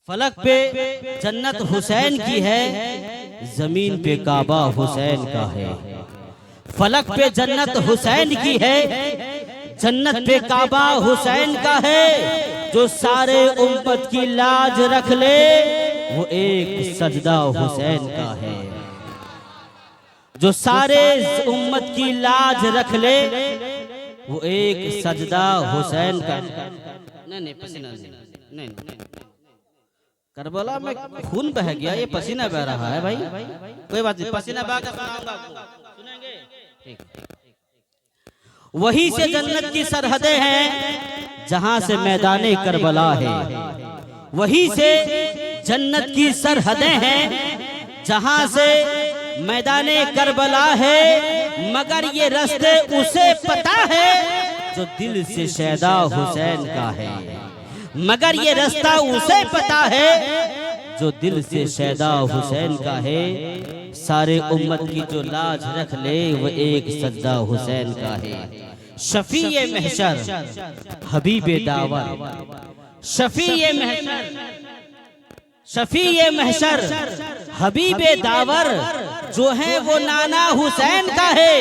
फलक पे जन्नत हुसैन की है, जमीन पे काबा हुसैन का है। फलक पे जन्नत हुसैन की है, जन्नत पे काबा हुसैन का है। जो सारे उम्मत की लाज रख ले वो एक सजदा हुसैन का है। जो सारे उम्मत की लाज रख ले वो एक सजदा हुसैन का। नहीं पसीना नहीं, करबला में खून बह गया, ये पसीना बह रहा है भाई। कोई बात नहीं, पसीना बहा कर सुनेंगे। वही से जन्नत की सरहदें हैं जहां से मैदाने करबला है। वही से जन्नत की सरहदें हैं जहां से मैदाने करबला है। मगर ये रास्ते उसे पता है जो दिल से शहदा हुसैन का है। मगर ये रास्ता उसे पता है जो दिल से शहदा हुसैन का है। सारे उम्मत की जो लाज रख ले वो एक सजदा हुसैन का है। शफीए महशर हबीबे दावर, शफीए महशर, शफीए महशर हबीबे दावर, जो है वो नाना हुसैन का है।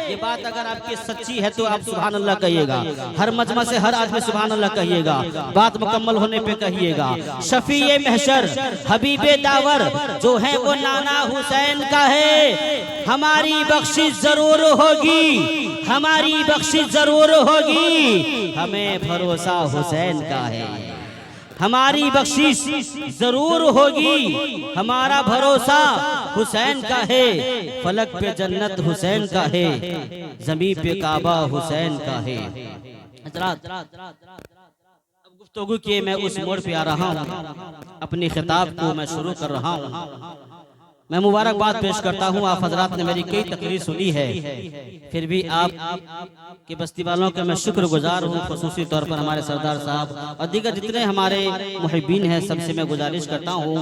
ये बात अगर आपकी सच्ची है तो आप सुभान अल्लाह कहिएगा। हर मजमा से हर आदमी सुभान अल्लाह कहिएगा। बात मुकम्मल होने पे कहिएगा। शफीए महशर हबीबे दावर, जो है वो नाना हुसैन का है। हमारी बख्शिश जरूर होगी, हमारी बख्शिश जरूर होगी, हमें भरोसा हुसैन का है। हमारी बख्शिश जरूर होगी, हमारा भरोसा हुसैन का है। फलक पे जन्नत हुसैन का है, जमीन पे काबा हुसैन का है। अब गुफ्तगू के मैं उस मोड़ पे आ रहा हूँ, अपनी खिताब को मैं शुरू कर रहा हूँ। मैं मुबारकबाद पेश करता हूँ। आप हजरात ने मेरी कई तकरीर सुनी है, फिर भी आप के बस्ती वालों का मैं शुक्रगुजार हूँ। खुसूसी तौर पर हमारे सरदार साहब और दीगर जितने हमारे मुहिब्बीन हैं, सबसे मैं गुजारिश करता हूँ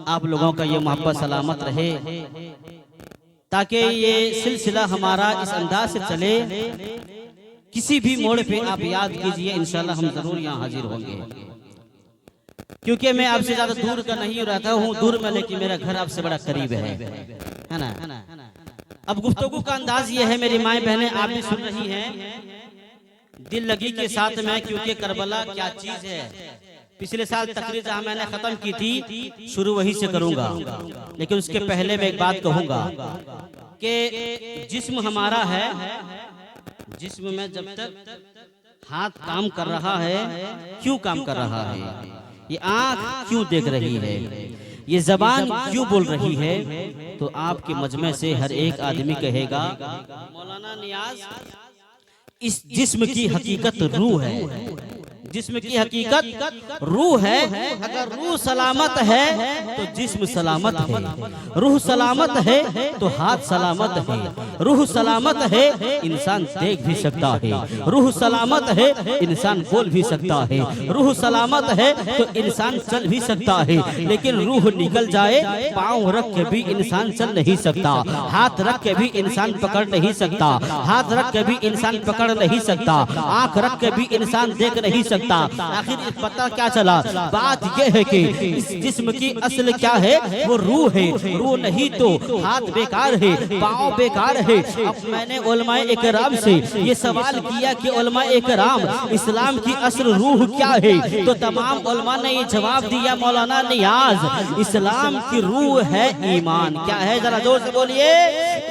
आप लोगों का ये मोहब्बत सलामत रहे, ताकि ये सिलसिला हमारा इस अंदाज से चले। किसी भी मोड़ पे आप याद कीजिए, इंशाल्लाह हम जरूर यहाँ हाजिर होंगे। क्योंकि मैं आपसे ज्यादा दूर का नहीं रहता हूँ, दूर में, लेकिन मेरा घर आपसे बड़ा करीब है ना। अब गुफ्तगू का अंदाज ये है, मेरी माएँ बहनें आप भी सुन रही हैं दिल लगी के साथ में, क्योंकि करबला क्या चीज है। पिछले साल तकरीर जहाँ मैंने खत्म की थी, शुरू वहीं से करूंगा, लेकिन उसके पहले मैं एक बात कहूंगा कि जिस्म हमारा है, जिस्म में जब तक हाथ काम कर रहा है, क्यों काम कर रहा है, ये आंख क्यों देख रही है, ये जबान क्यों बोल रही है, तो आपके मजमे से हर एक आदमी कहेगा मौलाना नियाज इस जिस्म की हकीकत रूह है। जिस्म की हकीकत रूह है। अगर रूह सलामत है तो जिस्म सलामत है, रूह सलामत है तो हाथ सलामत है, रूह सलामत है इंसान देख भी सकता है, रूह सलामत है इंसान बोल भी सकता है, रूह सलामत है तो इंसान चल भी सकता है। लेकिन रूह निकल जाए, पाँव रख के भी इंसान चल नहीं सकता, हाथ रख के भी इंसान पकड़ नहीं सकता, हाथ रख के भी इंसान पकड़ नहीं सकता, आंख रख के भी इंसान देख नहीं सकता। आखिर पता क्या चला? बात यह है कि इस जिस्म की असल क्या है, वो रूह है। रूह नहीं तो हाथ बेकार है, पाँव बेकार है। अब मैंने उलमाए इकराम से ये सवाल किया कि उलमाए इकराम इस्लाम की असल रूह क्या है, तो तमाम उलमा ने ये जवाब दिया मौलाना नियाज इस्लाम की रूह है ईमान। क्या है, जरा जोर से बोलिए,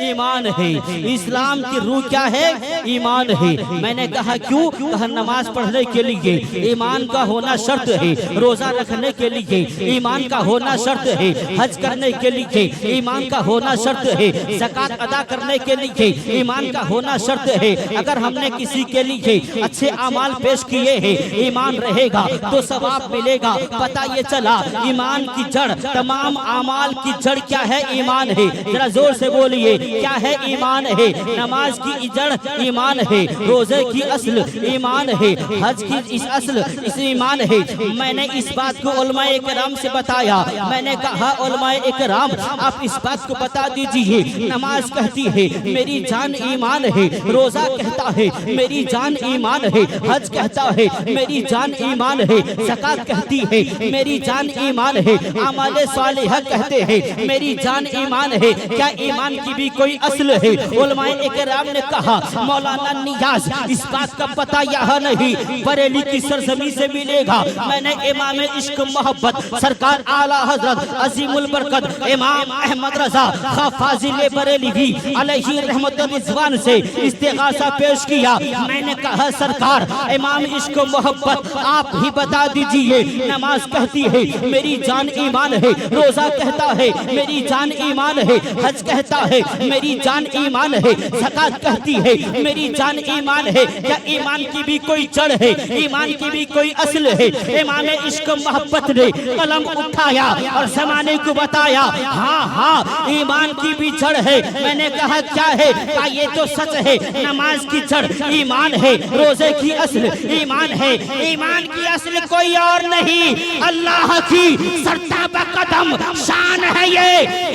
ईमान है। इस्लाम की रूह क्या है, ईमान है। मैंने कहा क्यों? कहा नमाज पढ़ने के लिए ईमान का होना शर्त है, रोजा रखने के लिए ईमान का होना शर्त है, हज करने के लिए ईमान का होना शर्त है, ज़कात अदा करने के लिए ईमान का होना शर्त है। अगर हमने किसी के लिए अच्छे अमाल पेश किए हैं, ईमान रहेगा तो सवाब मिलेगा। पता ये चला ईमान की जड़, तमाम अमाल की जड़ क्या है, ईमान है। जरा जोर से बोलिए, क्या है, ईमान है। नमाज की जड़ ईमान है, रोजे की असल ईमान है, हज की असल इस ईमान है। मैंने इस बात को उलमाए किराम से बताया। मैंने कहा उलमाए इकराम आप इस बात को बता दीजिए, नमाज कहती है मेरी जान ईमान है, रोजा कहता है मेरी जान ईमान है, हज कहता है मेरी जान ईमान है, ज़कात कहती है मेरी जान ईमान है, अमाल सालिह कहते हैं मेरी जान ईमान है। क्या ईमान की भी कोई असल है? उलमाए इकराम ने कहा मौलाना नियाज इस बात का पता यह नहीं बरेली की सरजमी से मिलेगा। मैंने इमाम इश्क मोहब्बत सरकार आला हजरत अजीमुल बरकत इमाम अहमद रजा खा फाजिल बरेलवी अलैहि रहमतुर रिजवान से इस्तिगासा पेश किया। मैंने कहा सरकार इमाम इश्क मोहब्बत आप ही बता दीजिए, नमाज कहती है मेरी जान ईमान है, रोजा कहता है मेरी जान ईमान है, हज कहता है मेरी जान ईमान है, ज़कात कहती है मेरी जान ईमान है। क्या ईमान की भी कोई जड़ है? ईमान की भी कोई असल है? इमाम इश्क मोहब्बत ने कलम उठाया और जमाने को बताया हाँ हाँ ईमान की भी जड़ है। मैंने कहा क्या है? क्या ये तो सच है, नमाज की जड़ ईमान है, रोजे की असल ईमान है। ईमान की असल कोई और नहीं, अल्लाह की सरताबा कदम शान है ये,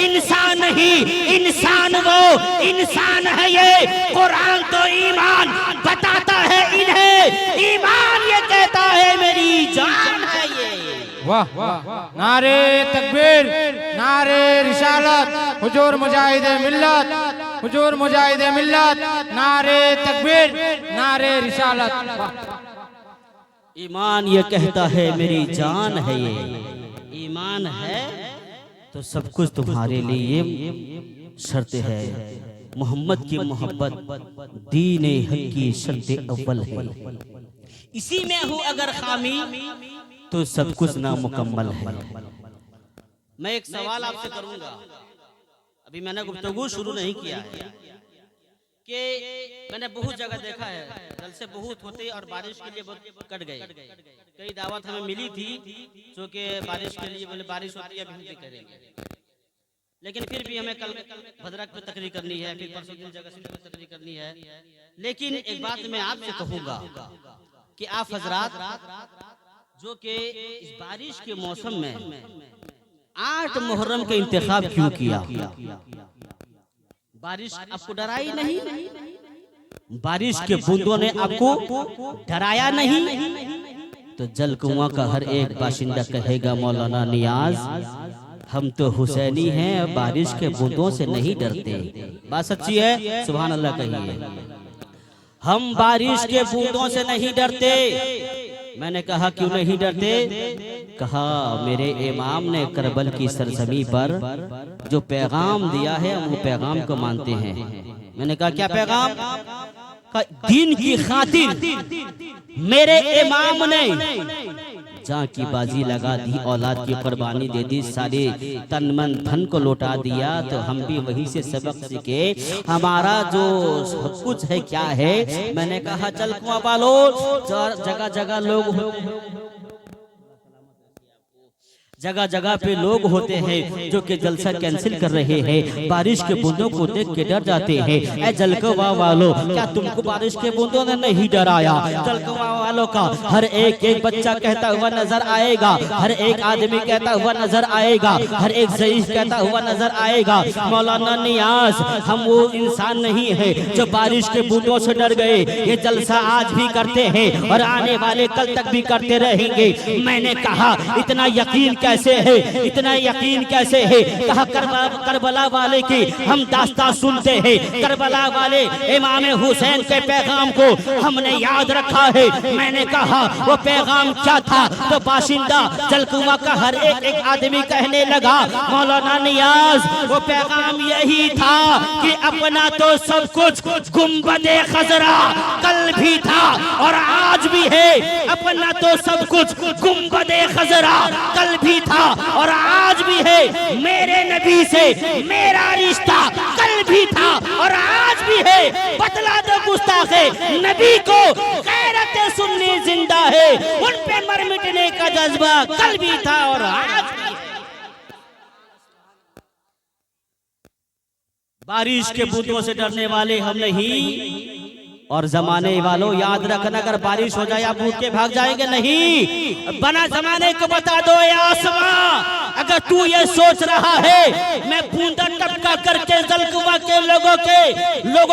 इंसान नहीं इंसान वो इंसान है ये। कुरान तो ईमान बताता है इन्हें, ईमान ये कहता है मेरी जान है ये। वाह वाह, नारे तकबीर, नारे रिसालत, हुजूर मुजाहिदे मिल्लत, हुजूर मुजाहिदे मिल्लत, नारे तकबीर, नारे रिसालत। ईमान ये कहता है मेरी जान है ये, ईमान है तो सब कुछ तुम्हारे लिए शर्त है। मोहम्मद की मोहब्बत दीन हक की शर्त अव्वल है, इसी में हो अगर खामी तो सब कुछ नामुकम्मल है। मैं एक सवाल आपसे करूंगा, अभी मैंने गुफ्तगू शुरू नहीं किया है कि मैंने बहुत जगह देखा है जलसे बहुत होते और बारिश के लिए बहुत कट गए। कई दावत हमें मिली थी जो कि बारिश के लिए बोले बारिश होती है अभी हम भी करेंगे, लेकिन फिर भी हमें कल भद्रक पे तकरीर करनी है, फिर परसों दिन जगह पे तकरीर करनी है। लेकिन एक बात मैं आपसे कहूँगा कि आप हजरात जो कि इस बारिश के मौसम में 8 मुहर्रम का इंतखाब क्यों किया? बारिश आपको डराई नहीं? बारिश के बूंदों ने आपको डराया नहीं? तो जल कुआं का हर एक बाशिंदा कहेगा मौलाना नियाज हम तो हुसैनी हैं, बारिश के बूंदों से नहीं डरते। बात सच्ची है, सुभान अल्लाह कहिए। हम बारिश के बूंदों से नहीं डरते। मैंने कहा क्यों नहीं डरते? कहा मेरे इमाम ने करबल की सरजमी पर जो पैगाम दिया है हम वो पैगाम को मानते हैं। मैंने कहा क्या पैगाम? दीन की खातिर मेरे इमाम ने जान की बाजी लगा दी, औलाद की कुर्बानी दे दी, सारे तन मन धन को लौटा दिया। तो हम भी वहीं से सबक सीखे, हमारा जो कुछ है क्या है। मैंने कहा चल कुआं वालो, जगह जगह लोग जगह जगह पे लोग होते हैं जो कि जलसा कैंसिल कर रहे हैं, बारिश के बूंदों को देख के डर जाते हैं। ए जलकवा वालों, क्या तुमको बारिश के बूंदों ने नहीं डराया? जलकवा वालों का हर एक एक बच्चा कहता हुआ नजर आएगा, हर एक आदमी कहता हुआ नजर आएगा, हर एक ज़ईफ कहता हुआ नजर आएगा। मौलाना नियाज हम वो इंसान नहीं है जो बारिश के बूंदों से डर गए। ये जलसा आज भी करते हैं और आने वाले कल तक भी करते रहेंगे। मैंने कहा इतना यकीन कैसे है, इतना यकीन कैसे है? कहा करबला वाले की हम दास्तां सुनते हैं, करबला वाले इमाम हुसैन के पैगाम को हमने याद रखा है। मैंने कहा वो पैगाम क्या था? तो बाशिंदा जलकुआं का हर एक एक आदमी कहने लगा मौलाना नियाज वो पैगाम यही था कि अपना तो सब कुछ गुंबदे खजरा कल भी था और आज भी है। अपना तो सब कुछ गुंबदे खजरा कल भी था और आज भी है। मेरे नबी से मेरा रिश्ता कल भी था और आज भी है। बतला दो गुस्ताखे नबी को गैरत सुन्नी जिंदा है, उन पे मर मिटने का जज्बा कल भी था और आज भी। बारिश के बूंदों से डरने वाले हम नहीं, और जमाने वालों याद रखना, अगर बारिश हो जाए आप भूख के भाग जाएंगे नहीं। बना जमाने को बता दो या आसमां, अगर तू ये सोच रहा है मैं बूंदा टपका करके जलकुआ के लोगों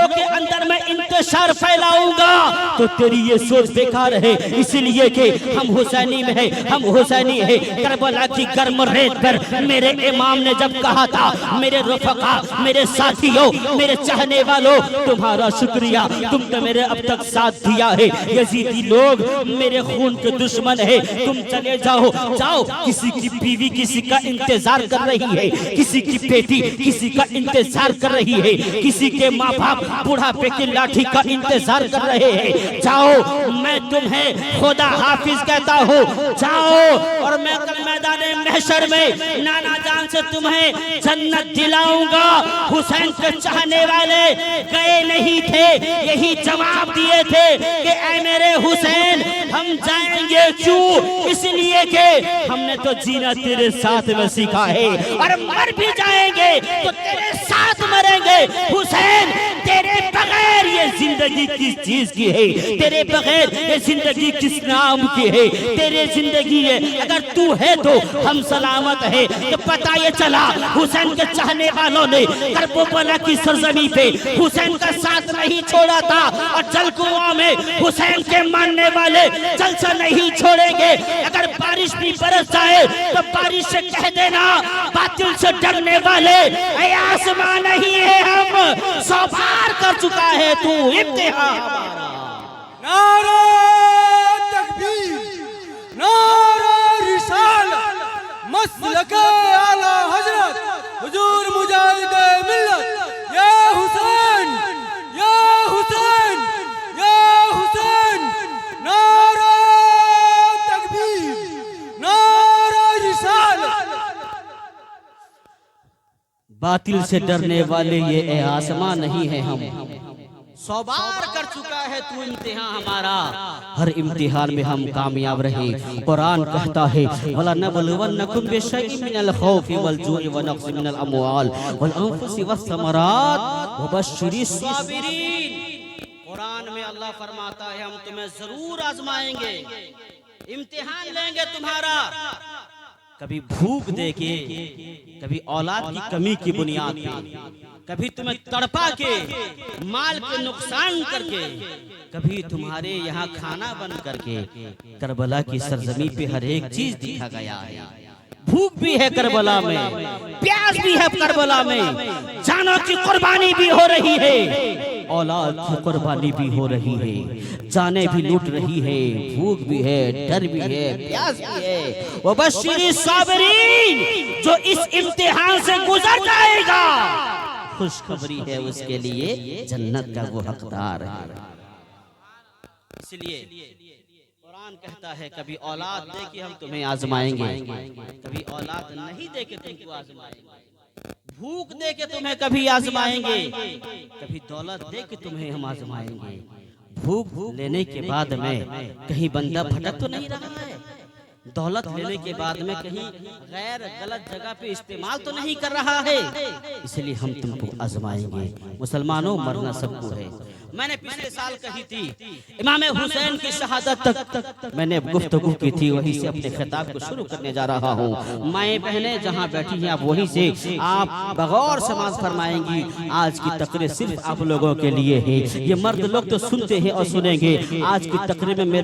के अंदर में इंतशार फैलाऊंगा, तो तेरी ये सोच बेकार है। इसलिए कि हम हुसैनी में है, हम हुसैनी है। करबला की गर्म रेत पर मेरे इमाम ने जब कहा था, मेरे रफका, मेरे साथियों, मेरे चाहने वालों, तुम्हारा शुक्रिया, तुम तो मेरे अब तक साथ दिया है। यजीदी लोग मेरे खून के दुश्मन है, तुम चले जाओ जाओ। किसी की बीवी किसी का इंतजार कर रही है, किसी की बेटी किसी का इंतजार कर रही है, किसी के माँ बाप बुढ़ापे की लाठी का इंतजार कर रहे हैं। जाओ, मैं तुम्हें खुदा हाफिज कहता हूँ, जाओ और मैं कल मैदान महशर में नाना जान से तुम्हें जन्नत दिलाऊंगा। हुसैन के चाहने वाले गए नहीं थे, यही जवाब दिए थे कि ऐ मेरे हुसैन हम जाएंगे क्यों, इसलिए कि हमने तो जीना तेरे साथ में सीखा है और मर भी जाएंगे तो तेरे साथ मरेंगे। हुसैन तेरे बगैर ये जिंदगी किस चीज की है, तेरे बगैर ये जिंदगी किस नाम की है, तेरे जिंदगी है अगर तू है तो हम सलामत है। तो पता ये चला हुसैन के चाहने वालों ने करबला की सरजमी पे हुसैन का साथ नहीं छोड़ा था, और जलकुआ में हुसैन के मानने वाले जलसा नहीं छोड़ेंगे। अगर बारिश भी बरस जाए तो बारिश से कह देना, बातिल से डरने वाले आसमां नहीं है, हम 100 बार कर चुका है तू इम्तिहान हमारा। नारा तकबीर, नारा रिसालत, मसलक आला हजरत हुजूर मुजाहिद मिल्लत, या हुसैन, या हुसैन, या हुसैन। नारा तकबीर, नारा रिसालत। बातिल से डरने वाले ये आसमां नहीं है, हम 100 बार कर चुका है तू इम्तिहान हमारा। हर इम्तिहान में हम कामयाब रहे। कुरान कहता है वला नबलुवन्नकुम बिशैइन मिनल खौफि वल जुइ व नक्स मिनल अमवाल वल अनफुसि वस समरात वबश्शिरिस साबिरीन। कुरान में अल्लाह फरमाता है हम तुम्हें जरूर आजमाएंगे, इम्तिहान लेंगे तुम्हारा, कभी भूख देके, कभी औलाद की कमी की बुनियाद पे, कभी तुम्हें तड़पा के, माल के नुकसान करके, कभी तुम्हारे यहाँ खाना बंद करके। करबला की सरजमी पे हर एक चीज दिखा गया है। भूख भी है करबला में, प्यास भी है करबला में, जानों की कुर्बानी भी हो रही है, औलाद की कुर्बानी भी हो रही है, जाने भी लूट रही है, भूख भी है, डर भी है, प्यास भी है। वबश्शिरिस साबिरीन, जो इस इम्तिहान से गुजर जाएगा खुशखबरी है उसके लिए, जन्नत का वो हकदार है। इसलिए कुरान कहता है कभी औलाद दे के हम तुम्हें आजमाएंगे, कभी औलाद नहीं दे के तुमको आजमाएंगे, भूख दे के तुम्हें कभी आजमाएंगे, कभी दौलत दे के तुम्हें हम आजमाएंगे। भूख लेने के बाद में कहीं बंदा भटक तो नहीं रहा है, दौलत लेने के बाद में कहीं गैर गलत जगह पे इस्तेमाल तो नहीं कर रहा है, इसलिए हम तुमको आजमाएंगे। मुसलमानों मरना सबको है। मैंने पिछले साल कही थी इमाम हुसैन की शहादत तक मैंने गुफ्तगू की थी, वहीं से अपने खिताब को शुरू करने जा रहा हूँ। माएँ बहनें जहाँ बैठी हैं आप वहीं से आप बगौर समाज फरमाएंगी। आज की तकरीर सिर्फ आप लोगों के लिए है। ये मर्द लोग तो सुनते हैं और सुनेंगे, आज की तकरीर में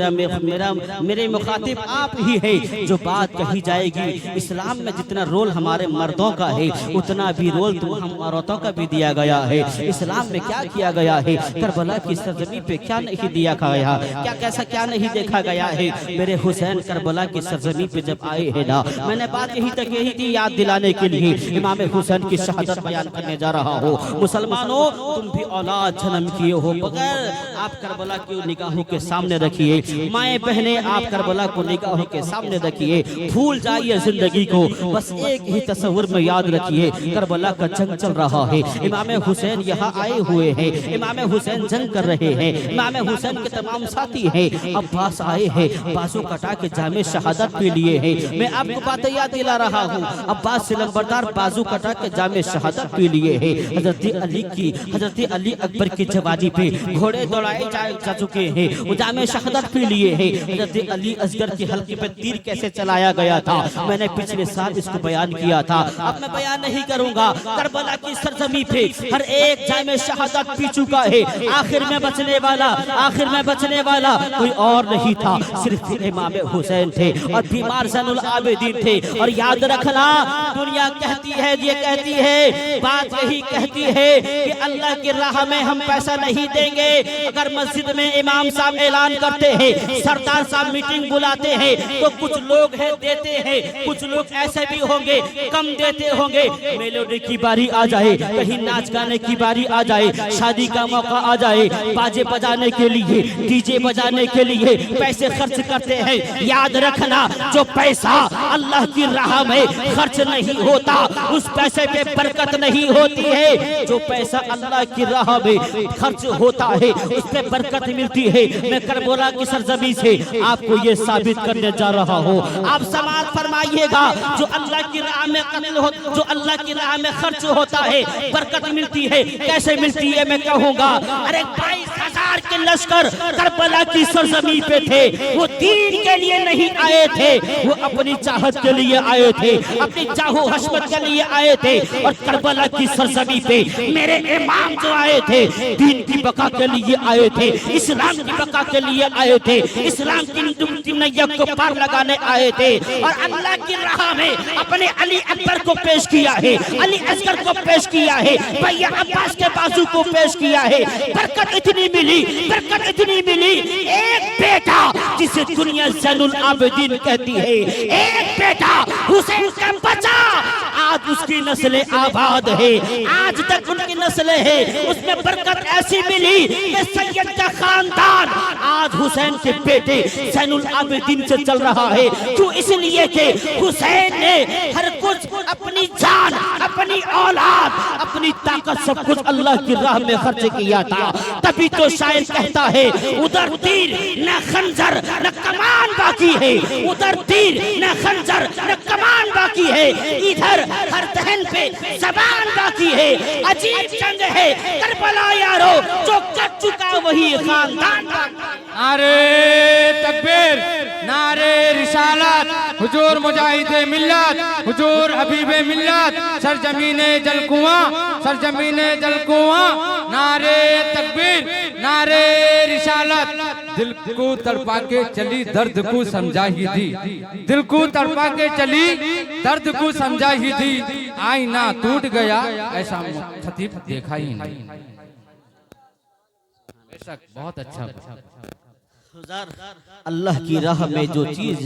मेरे मुखातिब आप ही है। जो बात कही जाएगी इस्लाम में जितना रोल हमारे मर्दों का है उतना भी रोल हम औरतों का भी दिया गया है। इस्लाम में क्या किया गया है, करबला की सरजमी पे क्या नहीं दिया गया, क्या कैसा क्या नहीं देखा गया है। मेरे हुसैन करबला की सरजमी पे जब आए हैं ना, मैंने बात यही तक यही थी याद दिलाने के लिए इमाम हुसैन की शहादत बयान करने जा रहा हूँ। मुसलमानों तुम भी औलाद जन्म किए हो, बगैर आप करबला की निगाहों के सामने रखिए। माएँ बहनें आप करबला को निगाहों के सामने सामने रखिए, भूल जाइए जिंदगी को, बस एक ही तस्वीर में याद रखिए, करबला का जंग चल रहा है, इमाम हुसैन यहाँ आए हुए हैं, इमाम हुसैन जंग कर रहे हैं, इमाम हुसैन के तमाम साथी हैं, अब्बास आए हैं, बाजू कटा के जामे शहादत के लिए हैं। मैं आपको बातें याद दिला रहा हूँ, अब्बास से लंबरदार बाजू कटा के जामे शहादत के लिए है। हजरत अली अकबर की जवानी पे घोड़े दौड़ाए जा चुके हैं, वो जामे शहादत के लिए है। हजरत अली असगर की हल्के पे तीर कैसे चलाया गया था, मैंने पिछले साल इसको बयान किया था, अब मैं बयान नहीं करूंगा। करबला की सरजमी पे हर एक जामे शहादत पी चुका है, आखिर में बचने वाला कोई और नहीं था, सिर्फ इमाम हुसैन थे और बीमार ज़ैनुल आबिदीन थे। और याद रखना, दुनिया कहती है, ये कहती है, बात यही कहती है कि अल्लाह की राह में हम पैसा नहीं देंगे। अगर मस्जिद में इमाम साहब ऐलान करते हैं, सरदार साहब मीटिंग बुलाते हैं, तो कुछ लोग हैं देते हैं, कुछ लोग ऐसे भी होंगे कम देते होंगे। मेलोडी की बारी आ जाए, कहीं नाच गाने की बारी आ जाए, शादी का मौका आ जाए, बाजे बजाने के लिए, डीजे बजाने के लिए पैसे खर्च करते हैं। याद रखना, जो पैसा अल्लाह की राह में खर्च नहीं होता, उस पैसे पे बरकत नहीं होती है। जो पैसा अल्लाह की राह में खर्च होता है, उस पे बरकत मिलती है। मैं करबला की सरजमी से आपको ये साबित करने जा रहा हूँ। आप समाज फरमाइएगा, जो अल्लाह की राह में जो अल्लाह की राह में खर्च होता है, बरकत मिलती है। कैसे मिलती है मैं कहूँगा। अरे 22,000 के लश्कर करबला की सरजमी पे थे, वो दीन के लिए नहीं आए थे, वो अपनी चाहत के लिए आए थे, अपनी चाहो हशमत के लिए आए थे। और करबला की सरजमी पे मेरे इमाम जो आए थे, दीन की बका के लिए आए थे, इस्लाम की बका के लिए आए थे, इस्लाम की नैया को पार लगाने आए थे। और अल्लाह की राह में अपने अली अकबर को पेश किया है, अली असगर को पेश किया है, भैया अब्बास के बाजू को पेश किया है। बरकत इतनी मिली, एक बेटा जिसे दुनिया ज़ैनुल आबिदीन कहती है, एक बेटा हुसैन का बचा, आज उसकी नस्लें आबाद है, आज तक उनकी नस्लें है, उसमें बरकत ऐसी मिली कि सैयद का खानदान आज हुसैन के बेटे ज़ैनुल आबिदीन से चल रहा है। क्यों? इसलिए कि हुसैन ने हर कुछ, अपनी जान, अपनी औलाद, अपनी ताकत, सब कुछ अल्लाह की राह में खर्च किया था। तभी तो शायर कहता है, उधर तीर न खंजर न कमान बाकी है, उधर तीर न खंजर न कमान बाकी है, इधर हर दहन पे ज़बान बाकी है। अजीब जंग है करबला यारो, जो कर चुका वही खानदान। नारे तकबीर, नारे रिसालत, हुजूर मुजाहिदे मिल्लत, हुजूर हबीबे मिल्लत, सरजमीने जलकुआं, नारे तकबीर, नारे रिसालत। दिल को तड़पा के चली, दर्द को समझा ही दी, दिल को तड़पा के चली, दर्द को समझा ही दी, आईना टूट गया ऐसा खतीब देखा ही नहीं। बेशक बहुत अच्छा। अल्लाह की राह में जो चीज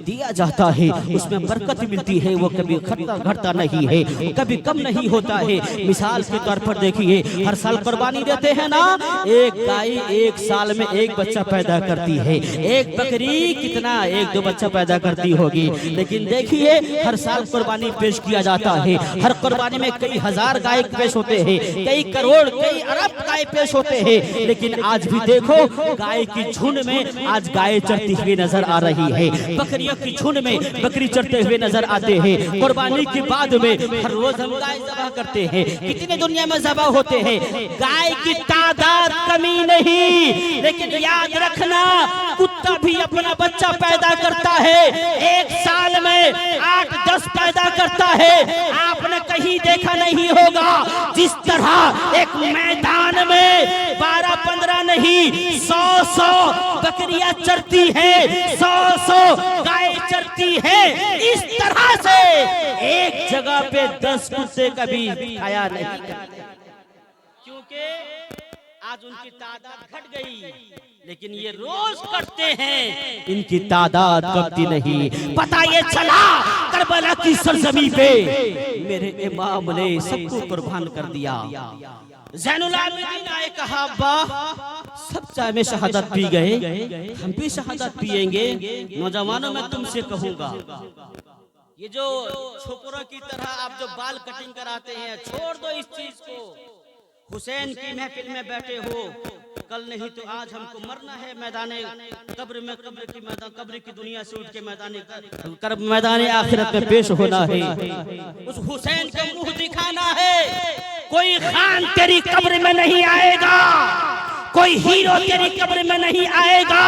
दिया जाता है, उसमें बरकत मिलती है, वो कभी घटता नहीं है, कभी कम नहीं होता है। मिसाल के तौर पर देखिए, हर साल कुर्बानी देते हैं ना, एक गाय एक साल में एक बच्चा पैदा करती है, एक बकरी कितना 1-2 बच्चा पैदा करती होगी। लेकिन देखिए, हर साल कुर्बानी पेश किया जाता है, हर कुर्बानी में कई हजार गाय पेश होते हैं, कई करोड़, कई अरब गाय पेश होते हैं। लेकिन आज भी देखो, गाय की झुंड में आज गाय चरती हुई नजर आ रही है, बकरियों की झुंड में बकरी चरते हुए नजर आते हैं। कुर्बानी के बाद में हर रोज हम गाय ज़बह करते हैं, कितने दुनिया में ज़बह होते हैं, गाय की तादाद कमी नहीं। लेकिन याद रखना, कुत्ता भी अपना बच्चा पैदा करता है, एक साल में 8-10 पैदा करता है। आपने कहीं देखा नहीं होगा, जिस तरह एक मैदान में 12-15 नहीं 100 बकरियां चरती है, 100 गाय चरती है, इस तरह से एक जगह पे 10 कुत्ते कभी खाया नहीं करते। क्योंकि आज उनकी तादाद घट गई, लेकिन ये रोज करते हैं, इनकी तादाद कमती नहीं। पता ये चला करबला की सरजमी पे मेरे इमाम ने सबको कुर्बान कर दिया। ज़ैनुल आबिदीन आए, कहा अब्बा सब चाय में शहादत पी गए, हम भी शहादत पिएंगे। नौजवानों मैं तुमसे कहूंगा, ये जो छोकरों की तरह आप जो बाल कटिंग कराते हैं, छोड़ दो इस चीज को। हुसैन की महफिल में बैठे हो, कल नहीं तो आज हमको मरना है मैदाने कब्र में, कब्र की दुनिया से उठ के मैदाने आखिरत में पेश होना है। उस हुसैन का मुंह दिखाना है। कोई खान तेरी कब्र में नहीं आएगा, कोई हीरो तेरी कब्र में नहीं आएगा।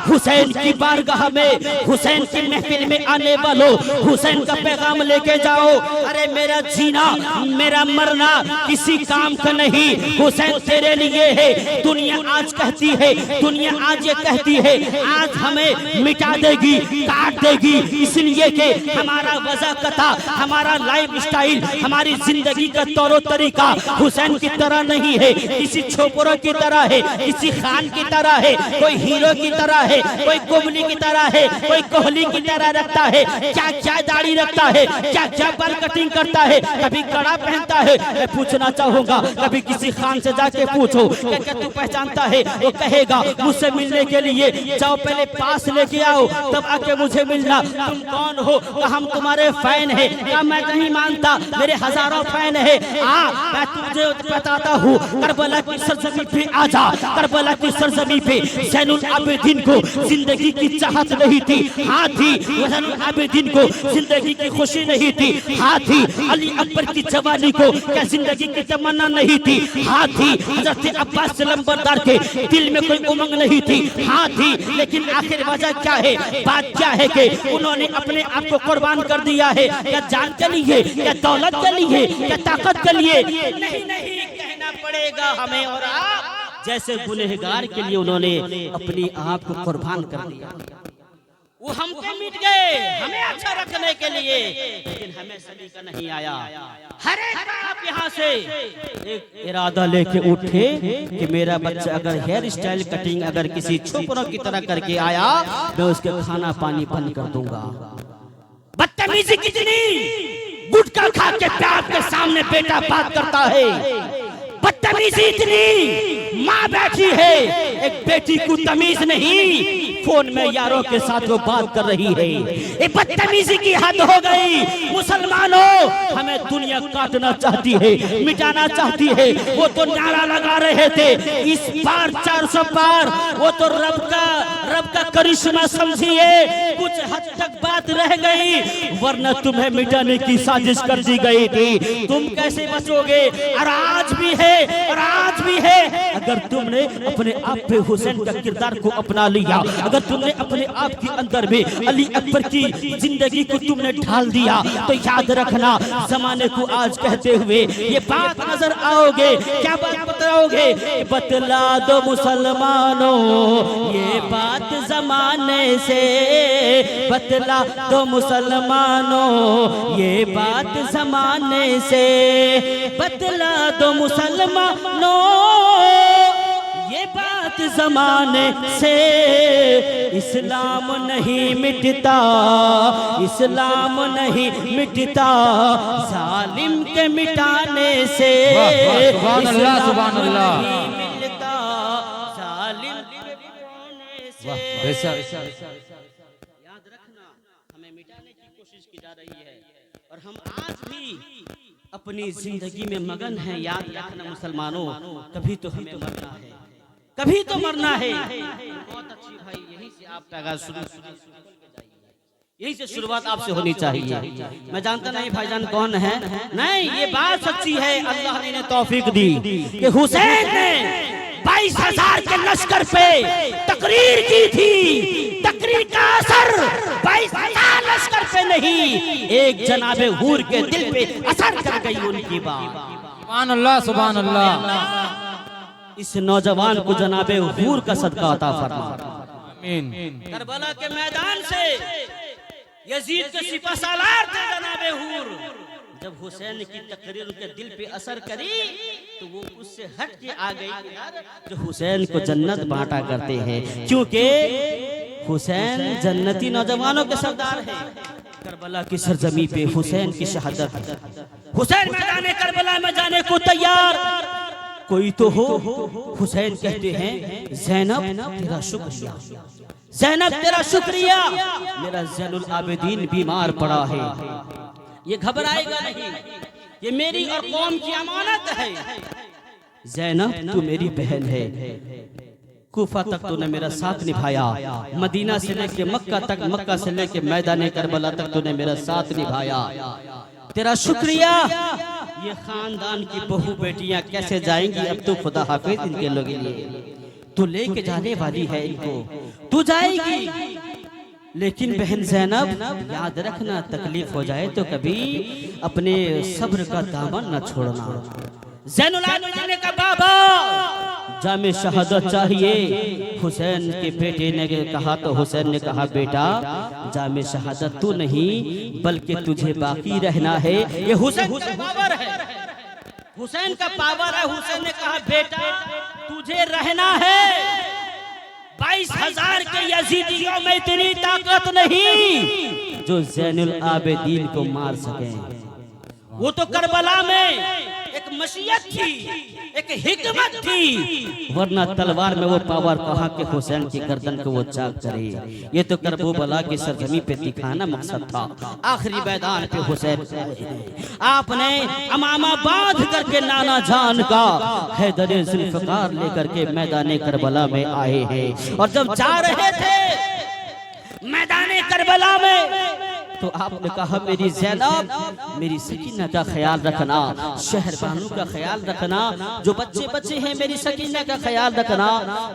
हुसैन की बारगाह में, हुसैन की महफिल में आने वालों, हुसैन का पैगाम लेके जाओ। अरे मेरा जीना मेरा मरना किसी काम का नहीं, हुसैन तेरे लिए है। दुनिया आज कहती है, दुनिया आज ये कहती है आज हमें मिटा देगी, काट देगी, इसलिए कि हमारा वज़ाकता, हमारा लाइफ स्टाइल, हमारी जिंदगी का तौर तरीका हुसैन की तरह नहीं है, किसी छोकरों की तरह है, किसी खान की तरह है, कोई हीरो की तरह है, कोई कुमली की तरह है, कोई कोहली की तरह रखता है, क्या क्या दाढ़ी रखता है, क्या क्या बाल कटिंग करता है, कभी कड़ा पहनता है। मैं पूछना चाहूंगा, कभी किसी खान से जाके पूछो क्या क्या तू पहचानता है, वो कहेगा मुझसे मिलने के लिए जाओ पहले पास लेके आओ तब आके मुझे मिलना। तुम कौन हो? हम तुम्हारे फैन है। क्या मैं नहीं मानता, मेरे हजारों फैन है। मैं तुझे बताता हूँ, करबला की सरजमी पे आजा। करबला की सरजमी पे ज़ैनुल आबिदीन को जिंदगी की चाहत नहीं थी, हाँ थी। ज़ैनुल आबिदीन को जिंदगी की खुशी नहीं थी, हाँ थी। अली अकबर की जवानी को क्या जिंदगी की तमन्ना नहीं थी, हाँ थी। हज़रत अब्बास लंबरदार के दिल में कोई उमंग नहीं थी, हाँ थी। लेकिन आखिर वजह क्या है? बात क्या है कि उन्होंने अपने आप को कुर्बान कर दिया है। क्या जान के लिए, क्या दौलत के लिए, क्या ताकत के लिए? नहीं नहीं, कहना पड़ेगा हमें और आप जैसे गुनहगार के लिए उन्होंने अपने आप को कुर्बान कर दिया। वो हमको मिट गए हमें अच्छा रखने के लिए, लेकिन हमें सलीका नहीं आया। हर एक बाप यहाँ से एक इरादा लेके उठे कि मेरा बच्चा अगर हेयर स्टाइल कटिंग अगर किसी छोकरों की तरह करके आया, मैं उसके खाना पानी बंद कर दूंगा। बदतमीजी कितनी! गुटखा खा के प्यार के सामने बेटा बात करता है। बदतमीजी इतनी, माँ बैठी है, एक बेटी को तमीज नहीं, फोन में यारों के साथ वो बात कर रही है। ये बदतमीजी की हद हो गई। मुसलमानों, हमें दुनिया काटना चाहती है, मिटाना चाहती है। वो तो नारा लगा रहे थे इस बार 400 पार, वो तो रब का करिश्मा समझिए। कुछ हद तक बात रह गई, वरना तुम्हें मिटाने की साजिश कर दी गई थी। तुम कैसे बचोगे? और आज भी है, और आज भी है। अगर तुमने अपने आप पे हुसैन का किरदार को अपना लिया, अगर तुमने अपने आप के अंदर में अली अकबर की जिंदगी को तुमने ढाल दिया, तो याद रखना जमाने को आज कहते हुए ये बात नजर आओगे। क्या बात बताओगे? बतला दो मुसलमानों ये बात जमाने से, बतला दो मुसलमानों ये बात जमाने से, बतला दो मुसलमानों ये बात जमाने से। इस्लाम नहीं मिटता, इस्लाम नहीं मिटता जालिम के मिटाने से। सुभान अल्लाह, सुभान अल्लाह। नहीं मिटता जालिम के मिटाने से। याद रखना, हमें मिटाने की कोशिश की जा रही है और हम आज भी अपनी जिंदगी में मगन हैं। याद रखना मुसलमानों, कभी तो हमें मरना है, कभी तो मरना है। बहुत अच्छी भाई, यहीं से आप यहीं से शुरुआत आपसे होनी चाहिए। मैं जानता नहीं भाईजान कौन है, नहीं ये बात सच्ची है। अल्लाह ने तौफीक दी कि हुसैन ने 22,000 के लश्कर पे तकरीर की थी। तकरीर का असर 22,000 लश्कर पे नहीं, एक जनाबे हूर के दिल पे असर कर गई उनकी बात। सुभान अल्लाह, सुभान अल्लाह। इस नौजवान को जनाबे हूर का सदका अता फरमा। आमीन। करबला के मैदान से यजीद के सिपहसालार थे जनाबे हूर, जब हुसैन की तकरीर उनके दिल पे असर करी तो वो उससे हट के आ गई यार जो हुसैन को जन्नत बांटा करते हैं, क्योंकि हुसैन जन्नती नौजवानों के सरदार हैं। करबला की सरजमी पे हुसैन की शहादत, हुसैन मैदान करबला में जाने को तैयार कोई तो हो। हुसैन कहते हैं ज़ैनब तेरा शुक्रिया, ज़ैनब तेरा शुक्रिया, मेरा ज़ैनुल आबिदीन बीमार पड़ा है, ये घबराएगा नहीं, ये मेरी और कौम की अमानत है। ज़ैनब तू मेरी बहन है, कूफा तक तूने मेरा साथ निभाया, मदीना से लेके मक्का तक, मक्का से लेके मैदान करबला तक तूने मेरा साथ निभाया, तेरा शुक्रिया। ये खानदान की बहू बेटियां कैसे जाएंगी, अब तो खुदा हाफिज इनके लोग लिए, तू लेके जाने वाली है इनको, तू जाएगी। लेकिन बहन ज़ैनब याद रखना, तकलीफ हो जाए तो कभी अपने सब्र का दामन न छोड़ना। ज़ैनुल आबिदीन का बाबा जामे शहादत चाहिए, हुसैन के बेटे ने कहा तो हुसैन ने कहा बेटा जामे शहादत तू नहीं बल्कि तुझे बाकी रहना है। ये हुसैन का पावर है, हुसैन का पावर है। हुसैन ने कहा बेटा तुझे रहना है, 22,000 के यजीदियों में इतनी ताकत नहीं जो ज़ैनुल आबिदीन को मार सके। वो तो करबला में एक मशीयत थी, एक हिकमत थी, वरना तलवार में वो पावर कहाँ के हुसैन की गर्दन को वो चाक करे। ये तो करबला की सरजमी पे दिखाना मकसद था। आखिरी मैदान पे हुसैन आपने अमामा बांध करके नाना जान का हैदर जुल्फकार लेकर के मैदान करबला में आए हैं, और जब जा रहे थे मैदान करबला में तो आपने कहा मेरी ज़ैनब, मेरी सकीना का ख्याल रखना, शहरबानों का ख्याल रखना, जो बच्चे बच्चे हैं मेरी सकीना का ख्याल रखना,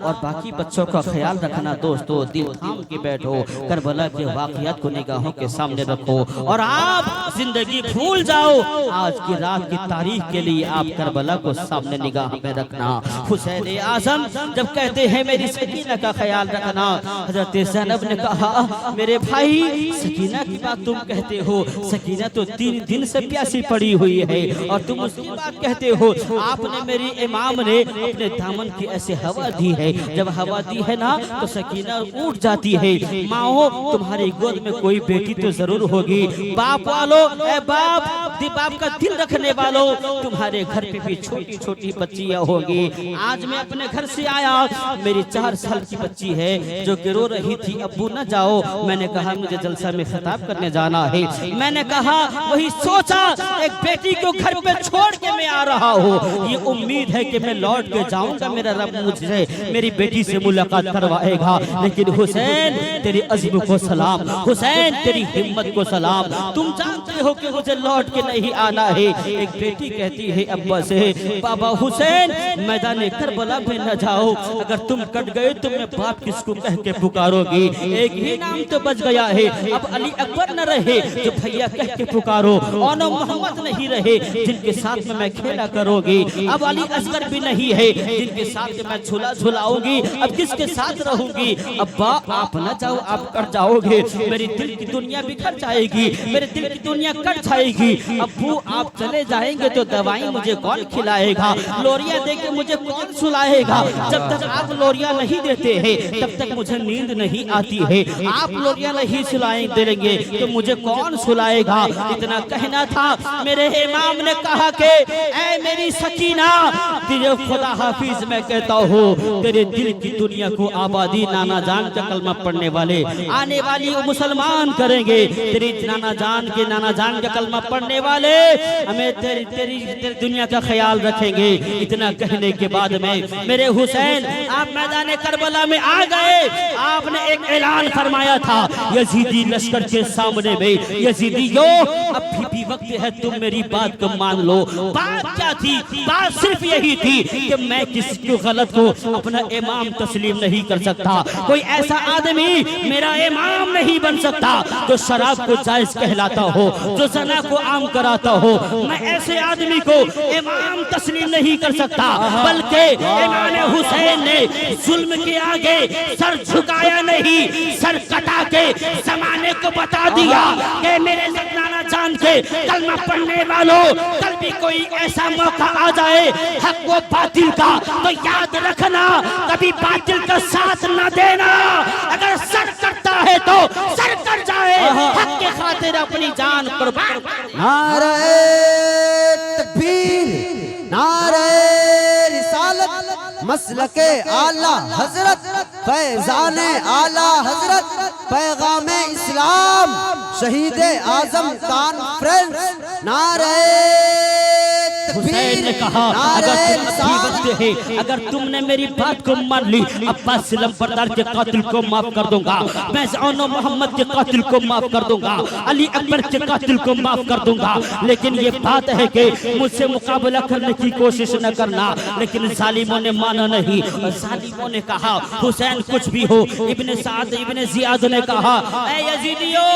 और बाकी बच्चों का ख्याल रखना। दोस्तों दिल थाम के बैठो, करबला के वाक़यात को निगाहों के सामने रखो, और आप जिंदगी भूल जाओ। आज की रात की तारीख के लिए आप करबला को सामने निगाह में रखना। हुसैन आज़म जब कहते हैं मेरी सकीना का ख्याल रखना, हज़रत ज़ैनब ने कहा मेरे भाई सकीना की तुम कहते हो, सकीना तो 3 दिन से प्यासी पड़ी हुई है और तुम उसकी बात कहते हो। आपने मेरी इमाम ने अपने दामन की ऐसे हवा दी है, जब हवा दी है ना तो सकीना उठ जाती है। माओ तुम्हारी गोद में कोई बेटी तो जरूर होगी, बाप वालों ए बाप का दिल रखने वालों तुम्हारे घर पे भी छोटी छोटी बच्चियां होगी। आज मैं अपने घर से आया, मेरी 4 साल की बच्ची है जो कि रो रही थी अब्बू न जाओ। मैंने कहा मुझे जलसा में खिताब करने जाना है। मैंने कहा वही सोचा एक बेटी को घर पे छोड़ के मैं आ रहा हूँ, ये उम्मीद है कि मैं लौट के जाऊंगा, मेरा रब मुझसे मेरी बेटी से मुलाकात करवाएगा। लेकिन हुसैन तेरी अज़्म को सलाम, हुसैन तेरी हिम्मत को सलाम, तुम जानते हो कि मुझे लौट के नहीं आना है। एक बेटी कहती है अब्बा से बाबा हुसैन मैदान करबला में न जाओ, अगर तुम कट गए तो मैं बाप किसको कह के पुकारोगी। एक ही नाम तो बच गया है, अब अली अकबर न रहे जो भैया कह के पुकारो, और न मोहम्मद नहीं रहे जिनके साथ में मैं खेला करोगी, अब अली असगर भी नहीं है जिनके साथ मैं झूला झुलाऊंगी, अब किसके साथ रहूंगी। अब्बा आप न जाओ, आप कट जाओगे, मेरी दिल की दुनिया बिखर जाएगी, मेरे दिल की दुनिया कट जाएगी। अब्बू आप चले जाएंगे तो दवाई मुझे कौन खिलाएगा, लोरिया दे के मुझे कौन सुलाएगा। जब तक आप लोरिया नहीं देते हैं तब तक मुझे नींद नहीं आती है, आप लोरिया नहीं सुलाएंगे देंगे तो मुझे कौन सुलाएगा। इतना कहना था, मेरे इमाम ने कहा कि ऐ मेरी सकीना तेरे खुदा हाफिज मैं कहता हूँ तेरे दिल की दुनिया को आबादी नाना जान का कलमा पढ़ने वाले आने वाली मुसलमान करेंगे। तेरी नाना जान का कलमा पढ़ने वाले हमें तेरी दुनिया का ख्याल रखेंगे। इतना कहने के बाद में मेरे हुसैन आप मैदान करबला में आ गए। आपने एक ऐलान फरमाया था यजीदी लश्कर के सामने में, यजीदियों अभी भी वक्त है तुम मेरी बात को मान लो। बात क्या थी? बात सिर्फ यही थी कि मैं किसी को गलत को अपना इमाम तस्लीम नहीं कर सकता। कोई ऐसा आदमी मेरा इमाम नहीं बन सकता जो शराब को जायज कहलाता हो, जो ज़ना को आम कराता हो। मैं ऐसे आदमी को इमाम तस्लीम नहीं कर सकता, बल्कि इमाम हुसैन ने जुल्म के आगे सर झुकाया नहीं, सर कटा के जमाने को बता दिया कि मेरे नाना जान जान के कलमा पढ़ने वालों, कल भी कोई ऐसा मौका आ जाए हक व बातिल का, तो याद रखना कभी बातिल का साथ न देना। अगर सर करता है तो सर कर जाए, हक के खातिर अपनी जान कुर्बान। नारे तकबीर, नारे रिसालत, मसलके आला हजरत, फैजाने आला हजरत, पैगामे इस्लाम, शहीद आजम कॉन्फ्रेंस। नारे हुसैन ने कहा अगर तुमने मेरी बात को मान ली, अब्बास सिलम्बरदार के कातिल को माफ कर दूंगा, मैं ज़ौनो मोहम्मद के कातिल को माफ कर दूंगा, अली अकबर के कातिल को माफ कर दूंगा। लेकिन ये बात है कि मुझसे मुकाबला करने की कोशिश न करना। लेकिन जालिमों ने माना नहीं। जालिमों ने कहा हुसैन कुछ भी हो। इब्ने साद इब्ने जियाद ने कहा ऐ यजीदियो,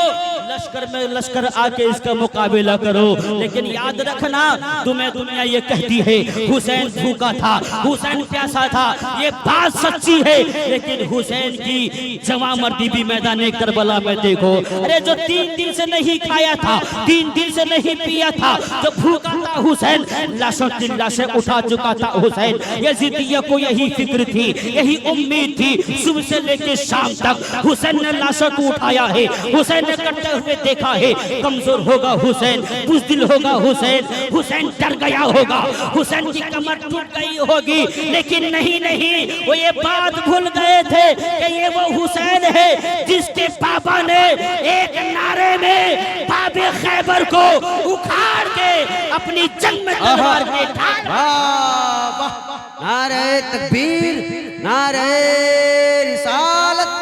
लश्कर में लश्कर आके इसका मुकाबला करो। लेकिन याद रखना तुम्हें दुनिया ये कहती है हुसैन भूखा था, हुसैन प्यासा था, ये बात सच्ची है। लेकिन हुसैन की जवां मर्दी भी मैदान करबला में देखो। अरे जो 3 दिन से नहीं खाया था, 3 दिन से नहीं पिया था, जो भूखा था हुसैन, लाशों की लाशें उठा चुका था हुसैन। यजीदिया को यही फिक्र थी, यही उम्मीद थी। सुबह से लेकर शाम तक हुसैन ने लाशों को उठाया है, हुसैन ने करते हुए देखा है। कमजोर होगा हुसैन, बुज़दिल होगा हुसैन, हुसैन डर गया होगा, हुसैन की कमर टूट गई होगी। लेकिन नहीं नहीं, वो ये बात भूल गए थे कि ये वो हुसैन है जिसके पापा ने एक नारे में बाबे खैबर को उखाड़ के अपनी जंग में तलवार के ठार। नारे तकबीर, नारे रिसालत।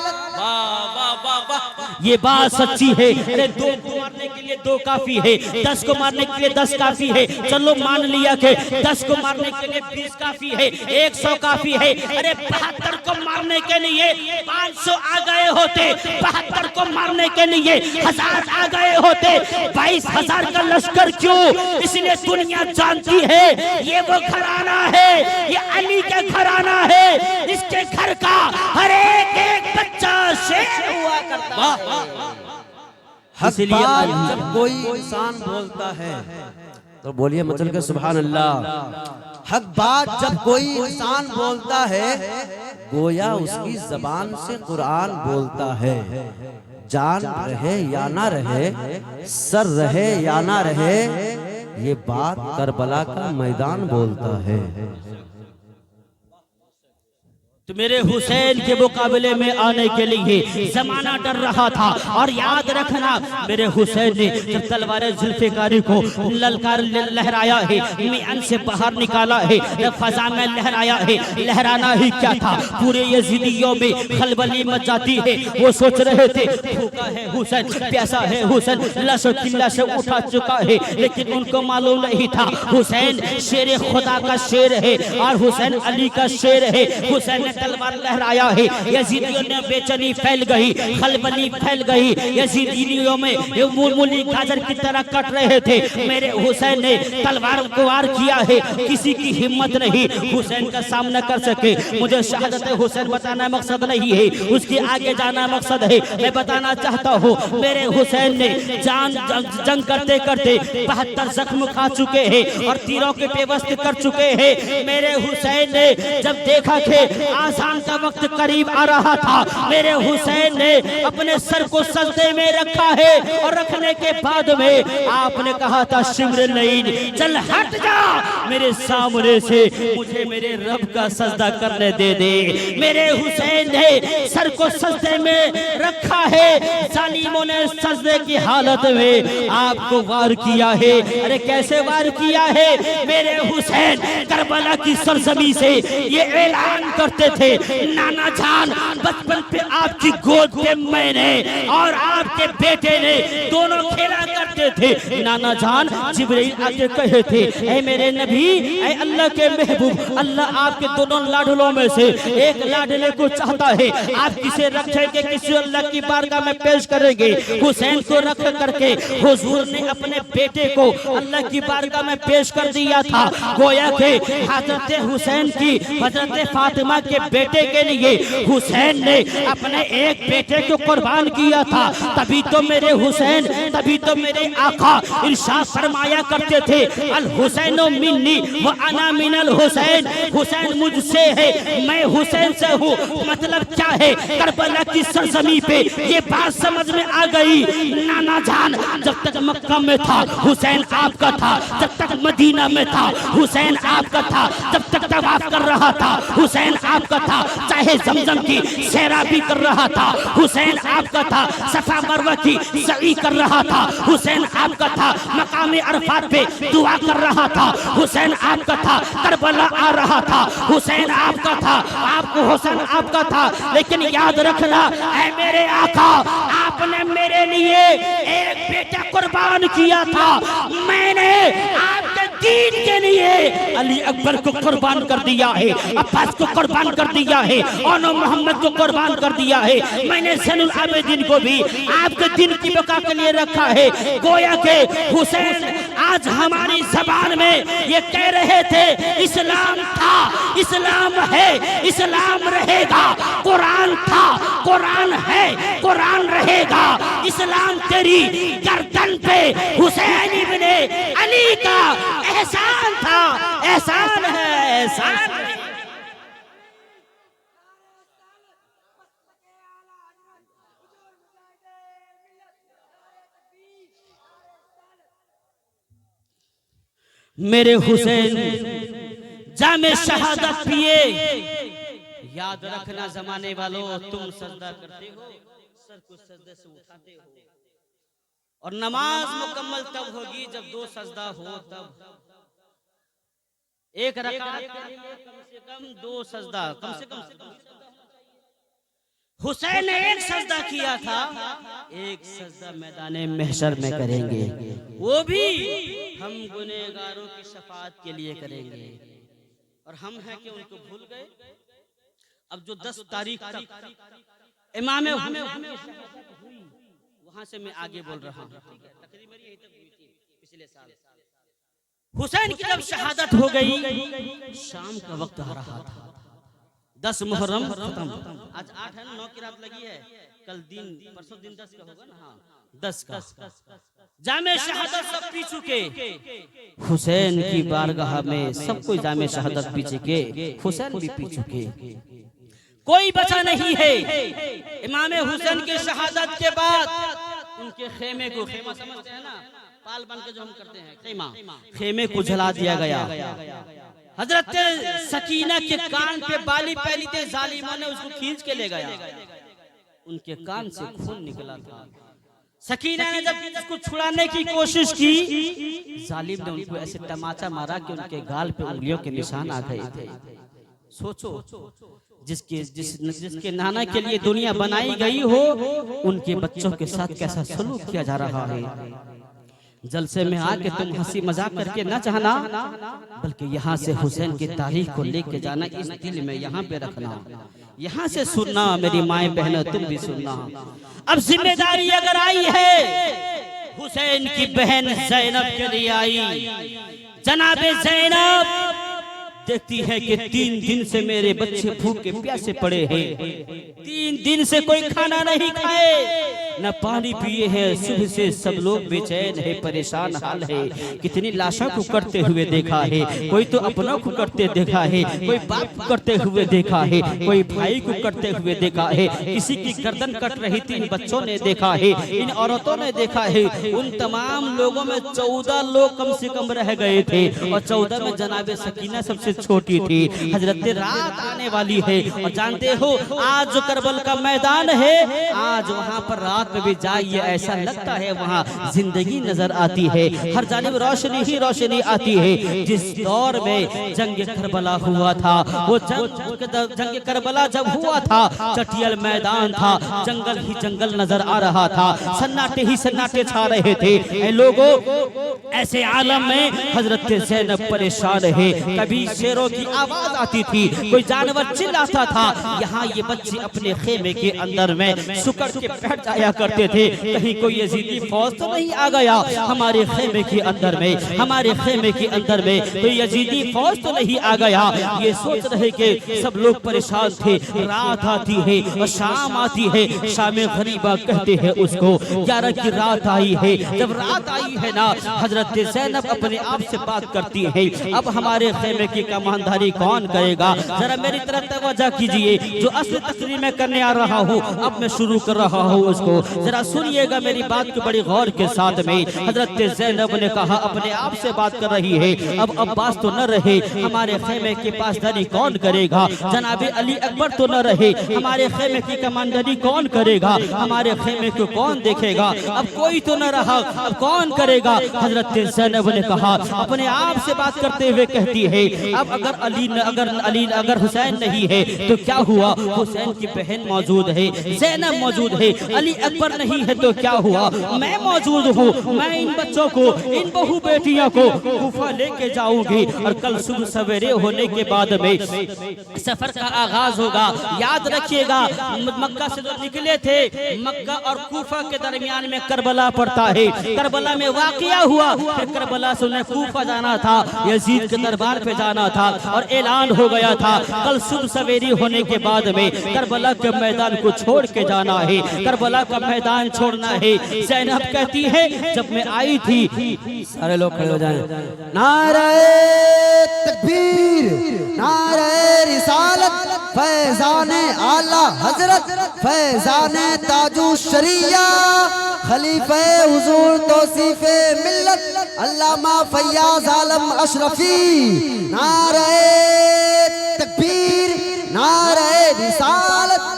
ये बात सच्ची है। अरे 2 को मारने के लिए 2 काफी है, 10 को मारने के लिए 10 काफी है। चलो मान लिया कि 10 को मारने के लिए 20 काफी है, 100 काफी है। अरे 72 को मारने के लिए 500 आ गए होते, 72 को मारने के लिए 1000 आ गए होते। 22,000 का लश्कर क्यों? इसलिए दुनिया जानती है ये वो घराना है, ये अली का घराना है। इसके घर का हर एक बच्चा शेर हुआ करता है। हक बात जब कोई इंसान बोलता है तो बोलिए मचल के सुभान अल्लाह। हक बात जब कोई इंसान बोलता है गोया उसकी जबान से कुरान बोलता है। जान रहे या ना रहे, सर रहे या ना रहे, ये बात करबला का मैदान बोलता है। तो मेरे हुसैन के मुकाबले में आने के लिए जमाना डर रहा था। और याद रखना मेरे हुसैन ने जब तलवार जुल्फिकारी को ललकार लहराया है, मियान से बाहर निकाला है, फजा में लहराया है। लहराना ही क्या था, पूरे यजीदियों में खलबली मच जाती है। वो सोच रहे थे भूखा है हुसैन, प्यासा है हुसैन, लाशों की लाशें उठा चुका है। लेकिन उनको मालूम नहीं था हुसैन शेर खुदा का शेर है और हुसैन अली का शेर है। हुसैन ने तलवार लहराया है, यजीदियों ने बेचैनी फैल गई, खलबली फैल गई। यजीदियों में मूली गाजर की तरह कट रहे थे। मेरे हुसैन ने तलवार को वार किया है, किसी की हिम्मत नहीं हुसैन का सामना कर सके। मुझे शहादत हुसैन बताना मकसद नहीं है, उसके आगे जाना मकसद है। मैं बताना चाहता हूँ मेरे हुसैन ने जंग करते करते 72 जख्म खा चुके हैं और तीरों के पेवस्त कर चुके हैं। मेरे हुसैन ने जब देखा कि आसान का वक्त करीब आ रहा था, मेरे हुसैन ने अपने सर को सजदे में रखा है और रखने के बाद में आपने कहा था शिम्र लईन, चल हट जा मेरे सामने से, मुझे मेरे रब का सजदा करने दे दे। मेरे हुसैन ने सर को सजदे में रखा है। जालिमों ने सजदे की हालत में आपको वार किया है। अरे कैसे वार किया है? मेरे हुसैन करबला की सरजमी से ये ऐलान करते थे, नाना जान बचपन पे आपकी गोद पे मैंने और आपके बेटे ने दोनों खेला करते थे। नाना जान जिब्रील आके कहे थे, ऐ मेरे नबी, ऐ अल्लाह के महबूब, अल्लाह आपके दोनों लाडलों में से एक लाडले को चाहता है, आप किसे रखेंगे, किसी अल्लाह की बारगाह में पेश करेंगे। हुसैन को रख करके हुजूर ने अपने बेटे को अल्लाह की बारगाह में पेश कर दिया था। गोया के हजरत हुसैन की हजरत फातिमा के बेटे के लिए हुसैन ने अपने एक बेटे को कुर्बान किया था। तभी तो मेरे हुसैन, तभी तो मेरे आका इरशाद फरमाया करते थे, अल हुसैन मिन्नी व अना मिनल हुसैन, हुसैन मुझसे है मैं हुसैन से हूँ। मतलब क्या है, करबला की सरजमी पे ये बात समझ में आ गई। नाना जान जब तक मक्का में था हुसैन आपका था, जब तक मदीना में था हुसैन आपका था, जब तक तवाफ कर रहा था हुसैन आपका था, चाहे जमजम की सैराबी कर रहा था हुसैन आपका था, सफा मरवा की सई कर रहा था हुसैन आपका था, मकाम अरफात पे दुआ कर रहा था हुसैन आपका था, करबला आ रहा था हुसैन आपका था, आपको हुसैन आपका था। लेकिन याद रखना ऐ मेरे आका, आपने मेरे लिए एक बेटा कुर्बान किया था, मैंने आपके दीन के लिए अली अकबर को कुर्बान कर दिया है, अब्बास को कुर्बान कर दिया है, और मोहम्मद को कुर्बान कर दिया है। मैंने ज़ैनुल आबिदीन को भी आपके दिन की बका के लिए रखा है। गोया के हुसैन आज हमारी जबान में ये कह रहे थे, इस्लाम था, इस्लाम है, इस्लाम रहेगा। कुरान था, कुरान है, कुरान रहेगा। इस्लाम तेरी गर्दन पे हुसैन इब्ने अली का एहसान था, एहसान है, एहसान है। मेरे हुसैन जामे शहादत पिए। याद रखना जमाने वालों, तुम सजदा करते हो, सर को सजदे से उठाते हो, और नमाज मुकम्मल तब होगी जब दो सजदा हो। तब एक रकात के लिए कम से कम दो सजदा, कम से कम हुसैन ने एक सजदा किया था, एक सजदा मैदाने महशर में करेंगे, वो भी हम गुनहगारों की शफाअत के लिए करेंगे। और हम हैं कि उनको भूल गए। अब जो 10 तारीख तक इमाम वहां से मैं आगे बोल रहा हूँ, तकरीर मेरी यही तक हुई थी पिछले साल। हुसैन की जब शहादत हो गई, शाम का वक्त आ रहा था, 10 मुहर्रम खत्म, आज 8 है ना, 9 की रात लगी है, कल दिन, परसों दिन 10 का होगा ना, हाँ 10 का। जामे शहादत सब पी चुके, हुसैन की बारगाह में सब कोई जामे शहादत पी चुके, हुसैन भी पी चुके, कोई बचा नहीं है। इमाम हुसैन की शहादत के बाद उनके खेमे को, खेमा समझते हैं ना, पाल बन के जो हम करते हैं खेमा, खेमे को जला दिया गया। हजरत सकीना के कान पे बाली पहली थे, जालिमों ने उसको खींच के ले गया, उनके कान से खून निकला था। सकीना ने जब उसको छुड़ाने की कोशिश की, जालिम ने उनको ऐसे तमाचा मारा कि उनके गाल पे उंगलियों के निशान आ गए थे। सोचो, जिसके नाना के लिए दुनिया बनाई गई हो, उनके बच्चों के साथ कैसा सलूक किया जा रहा है। जलसे में आके तुम हंसी मजाक करके न चाहना, बल्कि यहाँ से हुसैन की तारीख को लेके जाना, इस दिल में यहाँ पे रखना, यहाँ से सुनना। मेरी माएं बहनों, तुम भी सुनना। अब जिम्मेदारी अगर आई है हुसैन की बहन ज़ैनब के लिए आई। जनाबे ज़ैनब देखती है कि 3 दिन से मेरे बच्चे भूखे प्यासे पड़े हैं, 3 दिन से कोई खाना नहीं खाए, न पानी पिए हैं, सुबह से सब लोग बेचैन है, परेशान हाल है। कितनी लाशों को करते हुए देखा है, कोई तो अपनों को करते देखा है, कोई बाप को करते हुए देखा है, कोई भाई को करते हुए देखा है, किसी की गर्दन कट रही थी, इन बच्चों ने देखा है, इन औरतों ने देखा है। उन तमाम लोगों में 14 लोग कम से कम रह गए थे, और 14 में जनाबे सकीना सबसे छोटी थी। हजरत रात आने वाली है, और जानते हो आज जो करबल का मैदान है, आज वहाँ पर रात में भी जाइए, ऐसा लगता है वहाँ जिंदगी नजर आती है, हर जानिब रोशनी ही रोशनी आती है। जिस दौर में जंग करबला हुआ था, वो जंग करबला जब हुआ था, चटियल मैदान था, जंगल ही जंगल नजर आ रहा था, सन्नाटे ही सन्नाटे छा रहे थे। ऐ लोगों, ऐसे आलम में हजरत ज़ैनब परेशान है। कभी शेरों की आवाज आती थी, कोई जानवर चिल्लाता था। यहाँ ये बच्चे अपने खेमे के अंदर में सुकड़ के बैठ जाया करते थे, कहीं कोई यजीदी फौज तो नहीं आ गया हमारे खेमे के अंदर में, हमारे खेमे के अंदर में कोई यजीदी फौज तो नहीं आ गया। ये सोच रहे कि सब लोग परेशान थे। रात आती है और शाम आती है, शाम गरीबा कहते हैं उसको। 11 की रात आई है। जब रात आई है ना, हजरत ज़ैनब अपने आप से बात करती है, अब हमारे खेमे की कमानदारी कौन करेगा? जरा मेरी तरफ तवज्जो कीजिए, जो असली तकरीर में करने आ रहा हूँ अब मैं शुरू कर रहा हूँ उसको, जरा सुनिएगा मेरी बात को बड़ी गौर के साथ में। हजरत ज़ैनब ने कहा, अपने आप से बात कर रही है, अब अब्बास तो न रहे, हमारे खेमे के पासदारी कौन करेगा? जनाबे अली अकबर तो न रहे, हमारे खेमे की कमांडरी कौन करेगा? हमारे खेमे को कौन देखेगा? अब कोई तो न रहा, अब कौन करेगा? हजरत ज़ैनब ने कहा, अपने आप से बात करते हुए कहती है, अब अगर हुसैन नहीं है तो क्या हुआ? हुसैन की बहन मौजूद है, ज़ैनब मौजूद है, अली अकबर नहीं है तो क्या हुआ? मैं मौजूद हूँ। मैं इन बच्चों को, इन बहू बेटियों को कूफा लेके जाऊंगी और कल सुबह सवेरे होने के बाद में सफर का आगाज होगा। याद रखिएगा, मक्का से जो निकले थे, मक्का और कूफा के दरमियान में करबला पड़ता है। करबला में वाकया हुआ, फिर करबला से उन्हें कूफा जाना था, यजीद के दरबार पे जाना था और ऐलान हो गया था कल सुबह सवेरी होने के बाद में करबला के मैदान को छोड़ के जाना है, करबला का मैदान छोड़ना है। ज़ैनब कहती है, जब मैं आई थी, सारे लोग खड़े हो जाएं। नारे तकबीर, नारे रिसालत, फैज़ाने आला हजरत, फैज़ाने ताजु शरिया, खलीफे हुजूर तौसीफे मिल्लत, अल्लामा फैयाज आलम अशरफी। नारे तकबीर, नारे रिसालत।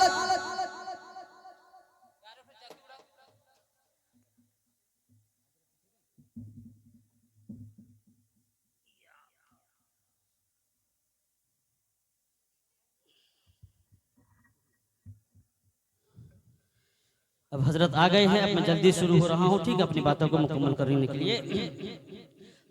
अब हजरत आ गए हैं, अब मैं जल्दी शुरू हो रहा हूँ, ठीक है, अपनी बातों को मुकम्मल करने के लिए।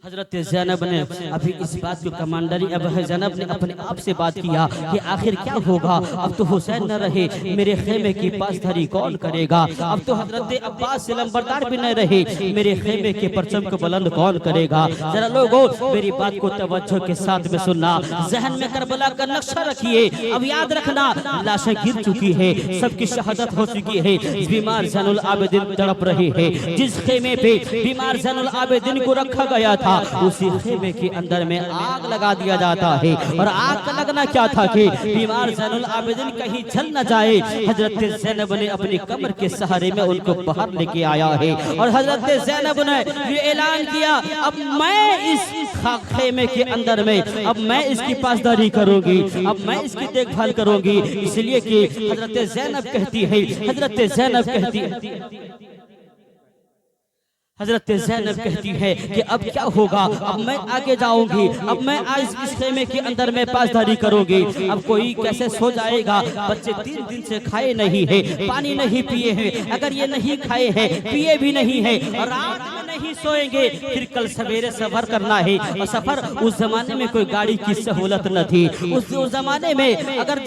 हजरत ज़ैनब ने अभी इस बात को कमांडरी, अब ज़ैनब ने अपने आप से बात किया कि आखिर क्या होगा? अब तो हुसैन न रहे, मेरे खेमे की पासधारी कौन करेगा? अब तो हजरत अब्बास से लंबरदार भी न रहे, मेरे खेमे के परचम को बुलंद कौन करेगा? जरा लोगों मेरी बात को तवज्जो के साथ में सुनना, जहन में करबला का नक्शा रखिए। अब याद रखना, लाशें गिर चुकी है, सबकी शहादत हो चुकी है, बीमार ज़ैनुल आबिदीन तड़प रहे हैं। जिस खेमे पे बीमार ज़ैनुल आबिदीन को रखा गया था, उसी खेमे के अंदर में आग लगा दिया जाता है। और आग का लगना क्या था कि बीमार ज़ैनुल आबिदीन कहीं जल न जाए। हजरत ज़ैनब ने अपनी कमर के सहारे में उनको बाहर लेके आया है और हजरत ज़ैनब ने ये ऐलान किया, अब मैं इस खेमे के अंदर में, अब मैं इसकी पासदारी करूंगी, अब मैं इसकी देखभाल करूंगी। इसलिए कि हजरत ज़ैनब कहती है, हजरत ज़ैनब कहती है कि अब क्या होगा? अब मैं आगे जाऊंगी, अब मैं आज इस खेमे के अंदर में पासदारी करूंगी। अब कोई कैसे सो जाएगा? बच्चे 3 दिन से खाए नहीं है, पानी नहीं पिए हैं, अगर ये नहीं खाए हैं, पिए भी नहीं है और रात में नहीं सोएंगे, फिर कल सवेरे सफर करना है। और सफर उस जमाने में कोई गाड़ी की सहूलत न थी। उस जमाने में अगर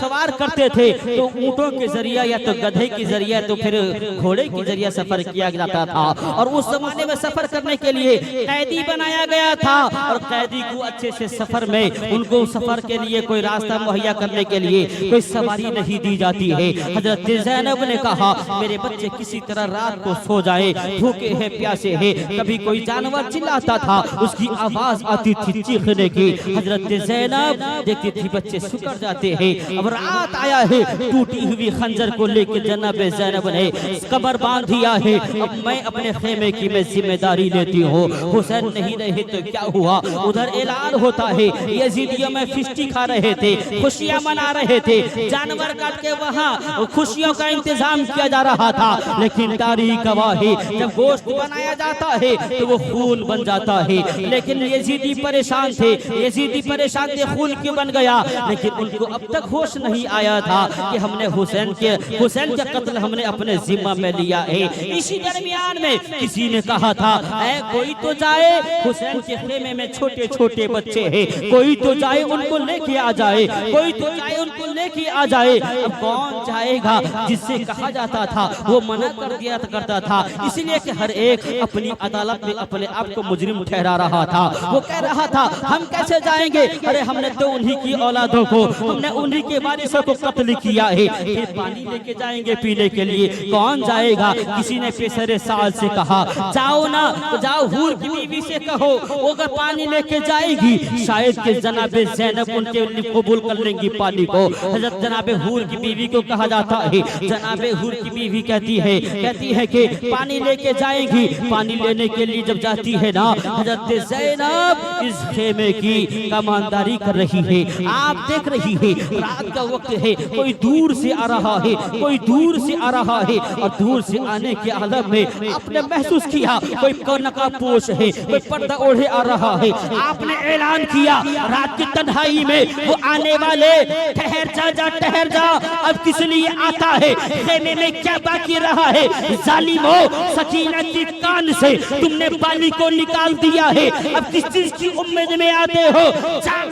सवार करते थे तो ऊँटों के जरिया या तो गधे के जरिया तो फिर घोड़े के जरिया सफर किया जाता था। और उस जमाने में सफर करने के लिए कैदी बनाया गया था और कैदी को अच्छे से सफर में, उनको सफर के लिए कोई रास्ता मुहैया करने के लिए कोई सवारी नहीं दी जाती है। हजरत ज़ैनब ने कहा, मेरे बच्चे किसी तरह रात को सो जाए, भूखे हैं, प्यासे हैं। कभी कोई जानवर चिल्लाता था, उसकी आवाज आती थी चीखने की। हजरत ज़ैनब देखती थी बच्चे सुकर जाते हैं। अब रात आया है, टूटी हुई खंजर को लेकर जनाब ज़ैनब ने कमर बांध दिया है। अब मैं अपने खेमे की मैं जिम्मेदारी लेती हूँ। हुसैन नहीं रहे तो क्या हुआ? उधर ऐलान होता है, यजीदियों में फिस्टी खा रहे थे, खुशियाँ मना रहे थे, जानवर काट के वहाँ खुशियों का इंतजाम किया जा रहा था। लेकिन तारीख गवाही, जब गोश्त बनाया जाता है तो वो खून बन जाता है। लेकिन यजीदी परेशान थे, यजीदी परेशान थे, खून क्यों बन गया? लेकिन उनको अब तक होश नहीं आया था कि हमने हुसैन का कत्ल हमने अपने जिम्मा में लिया है। इसी दरमियान में किसी किसी ने कहा था ऐ कोई तो जाए, हुसैन के खेमे में छोटे छोटे बच्चे हैं, कोई तो जाए उनको लेके आ जाए, कोई तो जाए उनको लेके आ जाए। अब कौन जाएगा? जिससे कहा जाता था वो मना कर दिया करता था, इसलिए कि हर एक अपनी अदालत में अपने आप को मुजरिम ठहरा रहा था। वो कह रहा था हम कैसे जाएंगे, अरे हमने तो उन्हीं की औलादों को, हमने उन्हीं के वारिसों को कत्ल किया है, फिर पानी लेके जाएंगे पीने के लिए, कौन जाएगा? किसी ने पेशरे साल से कहा जाओ ना, तो जाओ हूर की बीवी से कहो, वो अगर पानी लेके जाएगी शायद के जनाबे ज़ैनब उनके लिए कबूल कर लेंगी पानी को। हजरत जनाबे हूर की बीवी को कहा जाता है, जनाबे हूर की बीवी कहती है कि पानी लेके जाएगी। पानी लेने के लिए जब जाती है ना, हजरत ज़ैनब इस खेमे की कमानदारी कर रही है। आप देख रही है रात का वक्त है, कोई दूर से आ रहा है, कोई दूर से आ रहा है, और दूर से आने के आलम में आपने महसूस किया कोई नकाबपोश है, कोई पर्दा ओढ़े आ रहा है। आपने ऐलान किया रात की तन्हाई में वो आने वाले, ठहर जा ठहर जा, अब किस लिए आता है, खेमे में क्या बाकी रहा है? जालिमो, सकीना की कान से तुमने पानी को निकाल दिया है, अब किस चीज की उम्मीद में आते हो?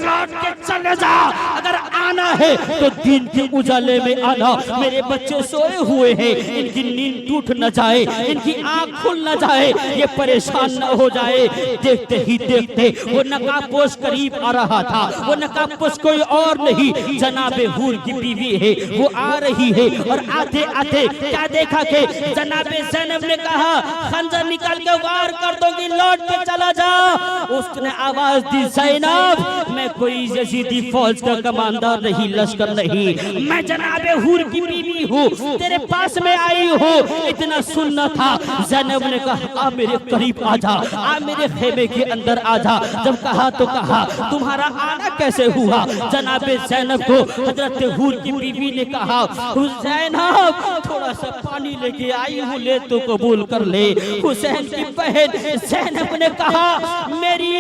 लौट के चले जा, अगर आना है तो दिन के उजाले में आना। मेरे बच्चे सोए हुए हैं, इनकी नींद टूट न जाए, इनकी आंख खुल न जाए, ये परेशान न हो जाए। देखते ही देखते वो नकाबपोश करीब आ रहा था। वो नकाबपोश कोई और नहीं, जनाबे हूर की बीवी है। वो आ रही है और आते आते क्या देखा कि जनाबे ज़ैनब ने कहा खंजर निकाल के वार कर दोगी, लौट के चला जा। उसने आवाज दी ज़ैनब मैं कोई यजीदी फौज का कमांडर नहीं, लश्कर नहीं, मैं जनाबे हूर की बीवी हूँ, तेरे पास में आई हूँ, इतना सुनना था। ज़ैनब ने कहा आ मेरे करीब आ जा, आ मेरे खेमे के अंदर आ जा। जब कहा तो कहा तुम्हारा आना कैसे हुआ? जनाबे ज़ैनब को हजरत हूर की बीवी ने कहा ज़ैनब थोड़ा सा पानी लेके आई हूँ, ले तो कबूल कर ले। हुसैन की बहन ज़ैनब ने कहा मेरी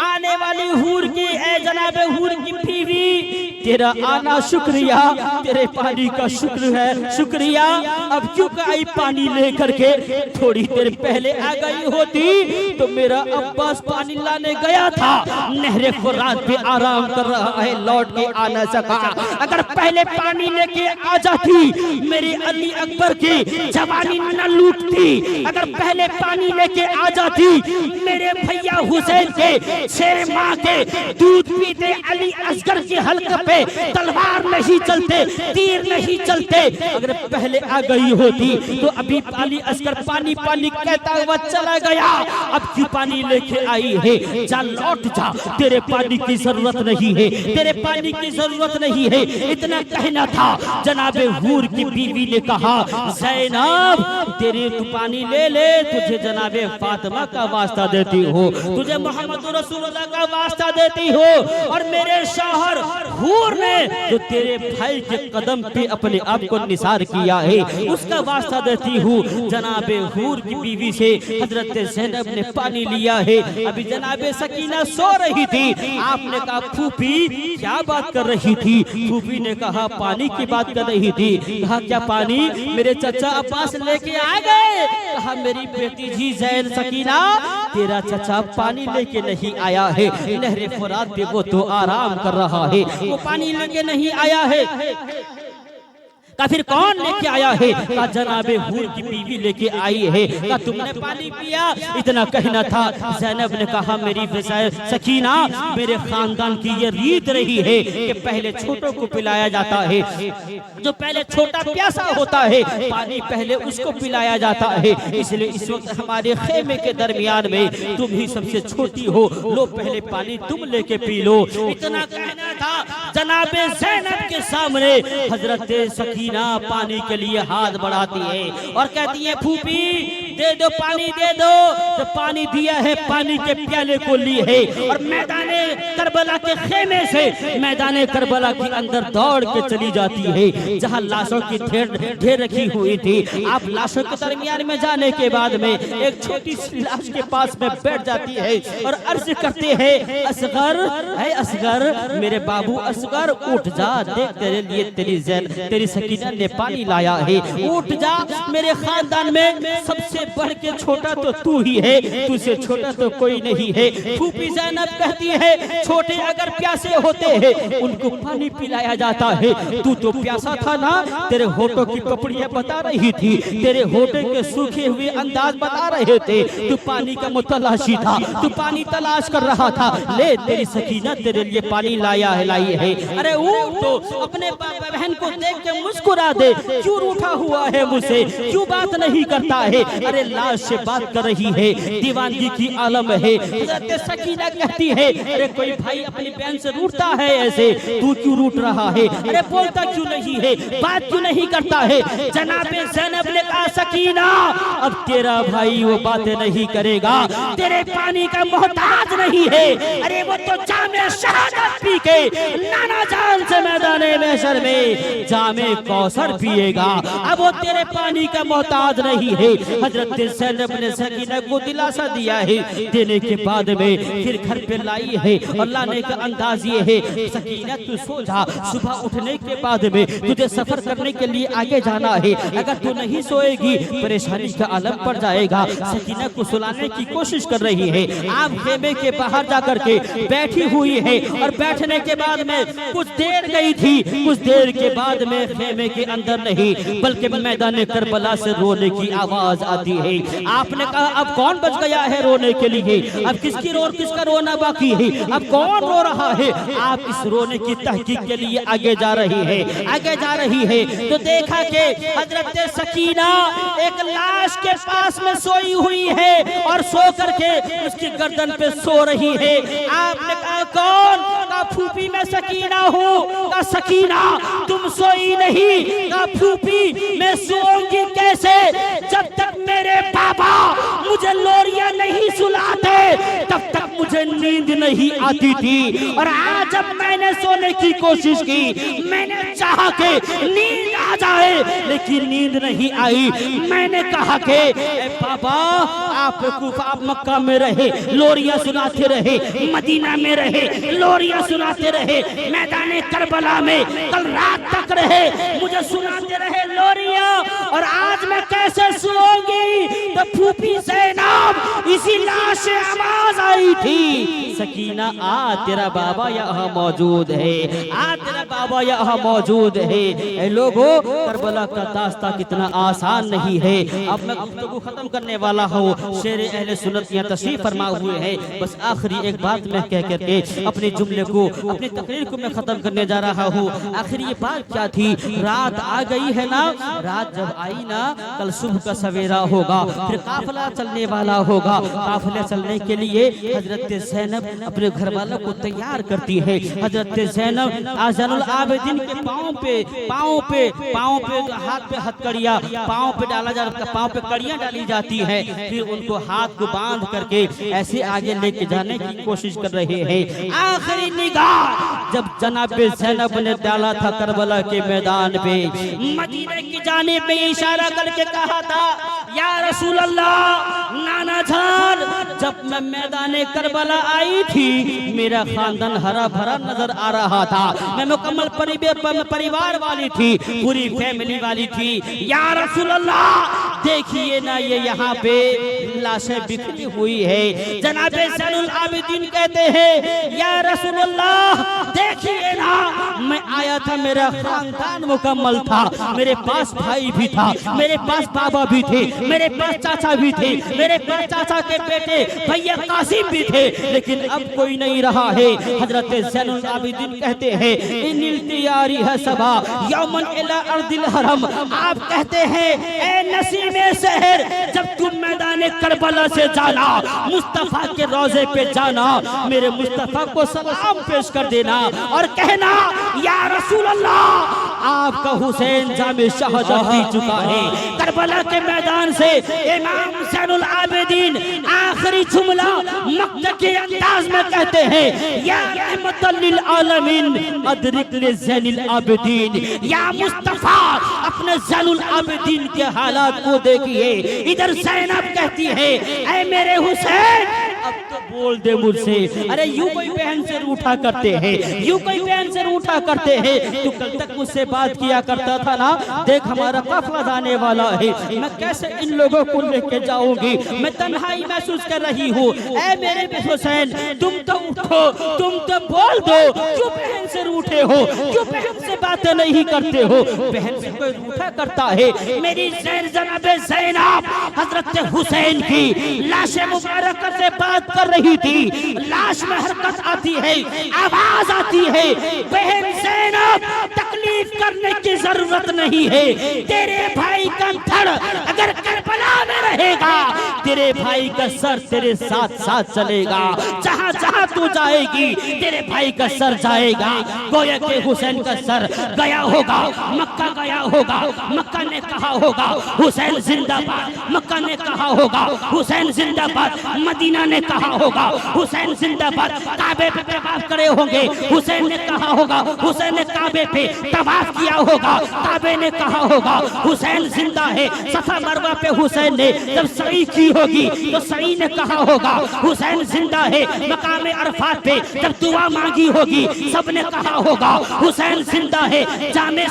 आने वाली हूर की, ए जनाबे हूर की बीवी, तेरा आना शुक्रिया, तेरे पानी का शुक्र है, शुक्रिया। अब क्यों आई पानी लेकर के? थोड़ी देर पहले आ गई होती तो मेरा अब्बास पानी लाने गया था, नहरे फुरात पे आराम कर रहा है, लौट के आ न सका। अगर पहले पानी लेके आ जाती मेरी अली अकबर की जवानी न लूटती, अगर पहले पानी लेके आ जाती मेरे भैया हुसैन के 6 माह के दूध पीते अली असगर के हल्के पे तलवार नहीं चलते, तीर नहीं चलते। अगर पहले आ गई होती तो अभी अली असगर पानी पानी कहता हुआ चला गया। अब क्यों पानी लेके आई है? जा लौट जा, तेरे पानी की जरूरत नहीं है, तेरे पानी की जरूरत नहीं है। इतना कहना था। जनाबे हूर की बीवी ने कहा ज़ैनब तेरे तू पानी ले ले, तुझे जनाबे फातिमा का वास्ता देती हो, तुझे मोहम्मद रसूलुल्लाह का वास्ता देती हो, और मेरे शौहर हूर ने जो तेरे भाई के कदम पे अपने आप को निसार किया है उसका वास्ता देती हूँ। जनाबे हूर की बीवी से हजरत ज़ैनब ने पानी लिया है। अभी जनाबे सकीना सो रही थी। आपने कहा फूफी क्या बात कर रही थी? फूफी ने कहा पानी की बात कर रही थी। कहा क्या पानी? मेरे चचा अब्बास लेके आ गए। कहा मेरी बेटी जी ज़ैन सकीना तेरा चचा पानी लेके नहीं आया है, नहरे फुरात पे वो तो आराम कर रहा है, वो पानी लेके नहीं आया है। का फिर कौन लेके आया है? का जनाबे हूर की बीवी लेके आई है। का तुमने पानी पिया? इतना कहना था। ज़ैनब ने कहा मेरी सकीना मेरे खानदान की ये रीत रही है कि पहले छोटों को पिलाया जाता है, जो पहले छोटा प्यासा होता है पानी पहले उसको पिलाया जाता है। इसलिए इस वक्त हमारे खेमे के दरमियान में तुम ही सबसे छोटी हो, लो पहले पानी तुम लेके पी लो। इतना कहना था। जनाबे ज़ैनब के सामने हजरत सकीना पानी के लिए हाथ बढ़ाती है और कहती है फूफी दे दो पानी, दे दो। तो पानी दिया है, पानी के प्याले को ली है और मैदाने करबला के खेमे से मैदाने करबला के अंदर दौड़ के चली जाती है जहां लाशों की ढेर रखी हुई थी। आप लाशों के दरमियान में जाने के बाद में एक छोटी सी लाश के पास में बैठ जाती है और अर्ज करते हैं असगर, है असगर, मेरे बाबू असगर उठ जा, देख तेरे लिए तेरी सकीना ने पानी लाया है, उठ जा। मेरे खानदान में सबसे बढ़ के छोटा तो तू ही है, तुझसे छोटा तो कोई नहीं है। फूफी ज़ैनब कहती है छोटे अगर प्यासे होते हैं उनको पानी पिलाया जाता है, तू तो प्यासा था ना, तेरे होठों की पपड़ियां बता रही थी, तेरे होठों के सूखे हुए अंदाज बता रहे थे, तू पानी का मुतलाशी था, तू पानी तलाश कर रहा था। ले तेरी सकीना तेरे लिए पानी लाई है। अरे उठ तो अपने बहन को देख के मुस्कुरा दे, क्यों रूठा हुआ है मुझसे, क्यों बात नहीं करता है? अरे लाश से बात कर रही है, दीवानगी की आलम है। हज़रत सकीना कहती है अरे कोई भाई अपनी बहन से रूठता है ऐसे, तू क्यों रूठ रहा है? अरे बोलता क्यों नहीं है, बात क्यों नहीं करता है? जनाबे ज़ैनब ने कहा सकीना अब तेरा भाई वो बातें नहीं करेगा, तेरे पानी का मोहताज नहीं है। अरे वो तो जामे शहादत पी के नाना जान से मैदाने महशर में जामे कौसर पिएगा, अब वो तेरे पानी का मोहताज नहीं है। हजरत ज़ैनब ने सकीना को दिलासा दिया है, देने के बाद में फिर घर पे लाई है और लाने का अंदाज ये है सकीना तू सो जा, सुबह उठने के बाद में तुझे सफर करने के लिए आगे जाना है, अगर तू नहीं सोएगी परेशानी का आलम पड़ जाएगा। सकीना को सुलाने की कोशिश कर रही है, आप खेमे के बाहर जाकर के बैठी हुई है और बैठने के बाद में कुछ देर गई थी, कुछ देर के बाद में खेमे के अंदर नहीं बल्कि मैदान करबला से रोने की आवाज आती है। आपने कहा अब कौन बच गया है रोने के लिए, अब किसका रोना बाकी है, अब कौन रो रहा है? आप इस रोने की तहकीक के लिए आगे जा रही है तो देखा कि हजरत सकीना एक लाश के पास में सोई हुई है और सो करके उसकी गर्दन पे सो रही है। आपने कहा कौन? का फूफी मैं सकीना हूँ। का सकीना तुम सोई नहीं? का फूफी मैं सोऊंगी कैसे जब तक मेरे बाबा मुझे लोरियां नहीं सुलाते तब तक मुझे नींद नहीं आती थी, और आज जब मैंने सोने की कोशिश की, मैंने चाहा कि नींद आ जाए लेकिन नींद नहीं आई। मैंने कहा कि बाबा आप मक्का में रहे लोरियां सुनाते रहे, मदीना में रहे लोरियां सुनाते रहे, मैदान करबला में कल रात तक रहे मुझे सुनाते रहे लोरियां, और आज मैं कैसे सोऊंगी? तो फूफी ज़ैनब इसी लाश से आवाज आई थी सकीना आ तेरा बाबा यहाँ मौजूद है, आ तेरा बाबा यहाँ मौजूद है। ए लोगों करबला का दास्तां कितना आसान नहीं है। अब मैं गुफ्तगू खत्म करने वाला हूँ, शेर अहले सुन्नत यहाँ तशरीफ फरमा हुए हैं। बस आखिरी एक बात मैं कह करके अपने जुमले को अपनी तकरीर को मैं खत्म करने जा रहा हूँ। आखिर ये बात क्या थी? रात आ गई है ना, रात जब आई ना कल सुबह का सवेरा होगा, फिर काफिला चलने वाला होगा। काफिले चलने के लिए हजरत ज़ैनब अपने घर वालों को तैयार करती है। हजरत ज़ैनब ज़ैनुल आबिदीन के पाँव पे हाथ पे हथकड़ियाँ पाँव पे डाला जाता, पाँव पे कड़ियाँ डाली जाती है, फिर उनको हाथ को बांध करके ऐसे आगे लेके जाने की कोशिश कर रहे हैं। आखिरी निगाह जब जनाबे ज़ैनब ने डाला था करबला के मैदान पे, मदीने की जानिब में इशारा करके कहा था या रसूल अल्लाह, नाना जान जब मैं मैदान करबला आई थी मेरा खानदान हरा भरा नजर आ रहा था, मैं मुकम्मल परिवार वाली थी, पूरी फैमिली वाली थी। या रसूल अल्लाह देखिए ना ये यहाँ पे लाशें बिखरी हुई है। जनाबे ज़ैनुल आबिदीन कहते हैं या रसूल अल्लाह देखिए ना मैं आया था, मेरा खानदान मुकम्मल था, मेरे पास भाई भी था, मेरे पास बाबा भी थे, मेरे पास चाचा भी थे, मेरे पास चाचा के बेटे भैया कासिम भी थे, लेकिन अब कोई नहीं रहा है। हजरत ज़ैनुल आबिदीन कहते हैं इनिल तियारी है सबा यौमन इला अर्दिल हरम। आप कहते हैं ए नसीमे शहर जब तुम मैदान करबला से जाना, मुस्तफा के रोजे पे जाना, मेरे मुस्तफा को सलाम पेश कर देना और कहना या रसूल अल्लाह आपका हुसैन जामे शहादत पी चुका है। करबला के मैदान से इमाम ज़ैनुल आबिदीन आखिरी जुमला मक्का के अंदाज में कहते हैं या रहमतल लिल आलमीन अदरिक ले ज़ैनुल आबिदीन। या मुस्तफा अपने ज़ैनुल आबिदीन के हालात को देखिए। इधर ज़ैनब कहती है ऐ मेरे हुसैन अब तो बोल दे मुझसे। अरे यूं कोई बहन से रूठा करते हैं, यूं कोई बहन से रूठा करते हैं। तू कल तक मुझसे बात किया करता था ना, देख हमारा काफिला जाने वाला है, मैं कैसे इन लोगों को लेके जाऊंगी। मैं तन्हाई महसूस कर रही हूँ। ऐ मेरे हुसैन, तुम तो उठो, तुम तो बोल दो, क्यों बहन से रूठे हो, क्यों बहन से बातें नहीं करते हो। बहन से कोई रूठा करता है। मेरी जनाब ज़ैनब हजरत हुसैन की लाश मुबारक से बात कर रही थी। लाश में हरकत आती है, आवाज आती है। बहन ज़ैनब, तकलीफ करने की जरूरत नहीं है। तेरे भाई का धड़ अगर करबला में रहेगा, तेरे भाई का सर तेरे साथ साथ चलेगा। जहां जहां तू जाएगी तेरे भाई का सर जाएगा। गोया के हुसैन का सर गया होगा, मक्का गया होगा, मक्का ने कहा होगा हुसैन जिंदाबाद, मक्का ने कहा होगा हुसैन जिंदाबाद, मदीना ने कहा होगा हुसैन जिंदाबाद, काबे पे तवाफ करे होंगे, हुसैन ने कहा होगा, हुसैन ने काबे पे तवाफ किया होगा, काबे ने कहा होगा हुसैन जिंदा है। सफा मरवा पे हुसैन ने जब सई की होगी तो सई ने कहा होगा हुसैन जिंदा है। मकाम अरफात पे जब दुआ मांगी होगी सबने कहा होगा हुसैन जिंदा है। जामे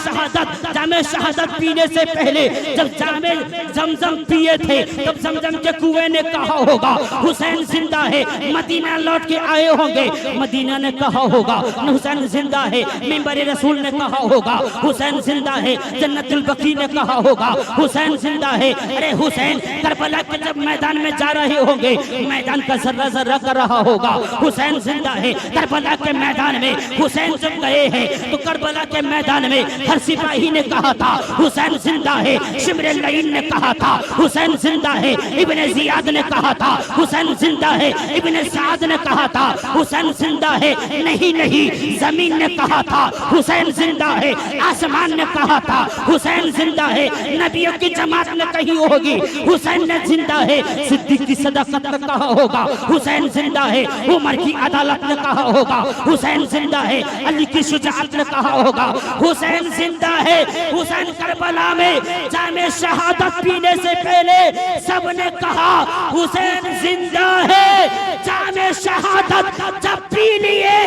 शहादत पीने से पहले जब जामे जमजम पिए थे तब जमजम के कुएं ने कहा होगा हुसैन जिंदा है। मदीना लौट के आए होंगे, मदीना ने कहा होगा हुसैन जिंदा है। मिंबर रसूल ने कहा होगा हुसैन जिंदा है। जन्नतुल बकी ने कहा होगा हुसैन जिंदा है। अरे हुसैन करबला के जब मैदान में जा रहे होंगे, मैदान का जर्रा जर्रा कर रहा होगा हुसैन जिंदा है। करबला के मैदान में हुसैन जब गए हैं तो करबला के मैदान में हर सिपाही ने कहा था हुसैन जिंदा है। शिमर लईन ने कहा था हुसैन जिंदा है। इब्ने जियाद ने कहा था हुसैन जिंदा है। इब्ने साद ने कहा था हुसैन जिंदा है। नहीं नहीं, जमीन ने कहा था हुसैन जिंदा है। आसमान ने कहा था हुसैन जिंदा है। नबियों की जमात ने कही होगी हुसैन ने जिंदा है। सिद्दीक की सदाकत ने कहा होगा हुसैन जिंदा है। उमर की अदालत ने कहा होगा हुसैन जिंदा है। अली की शुजाअत ने कहा होगा हुसैन जिंदा है। हुसैन करबला में जामे शहादत पीने से पहले सबने कहा हुसैन जिंदा है। जामे शहादत जब पी लिए,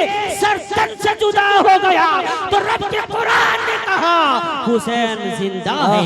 सर तन से जुदा हो गया तो रब के कुरान ने कहा हुसैन जिंदा है।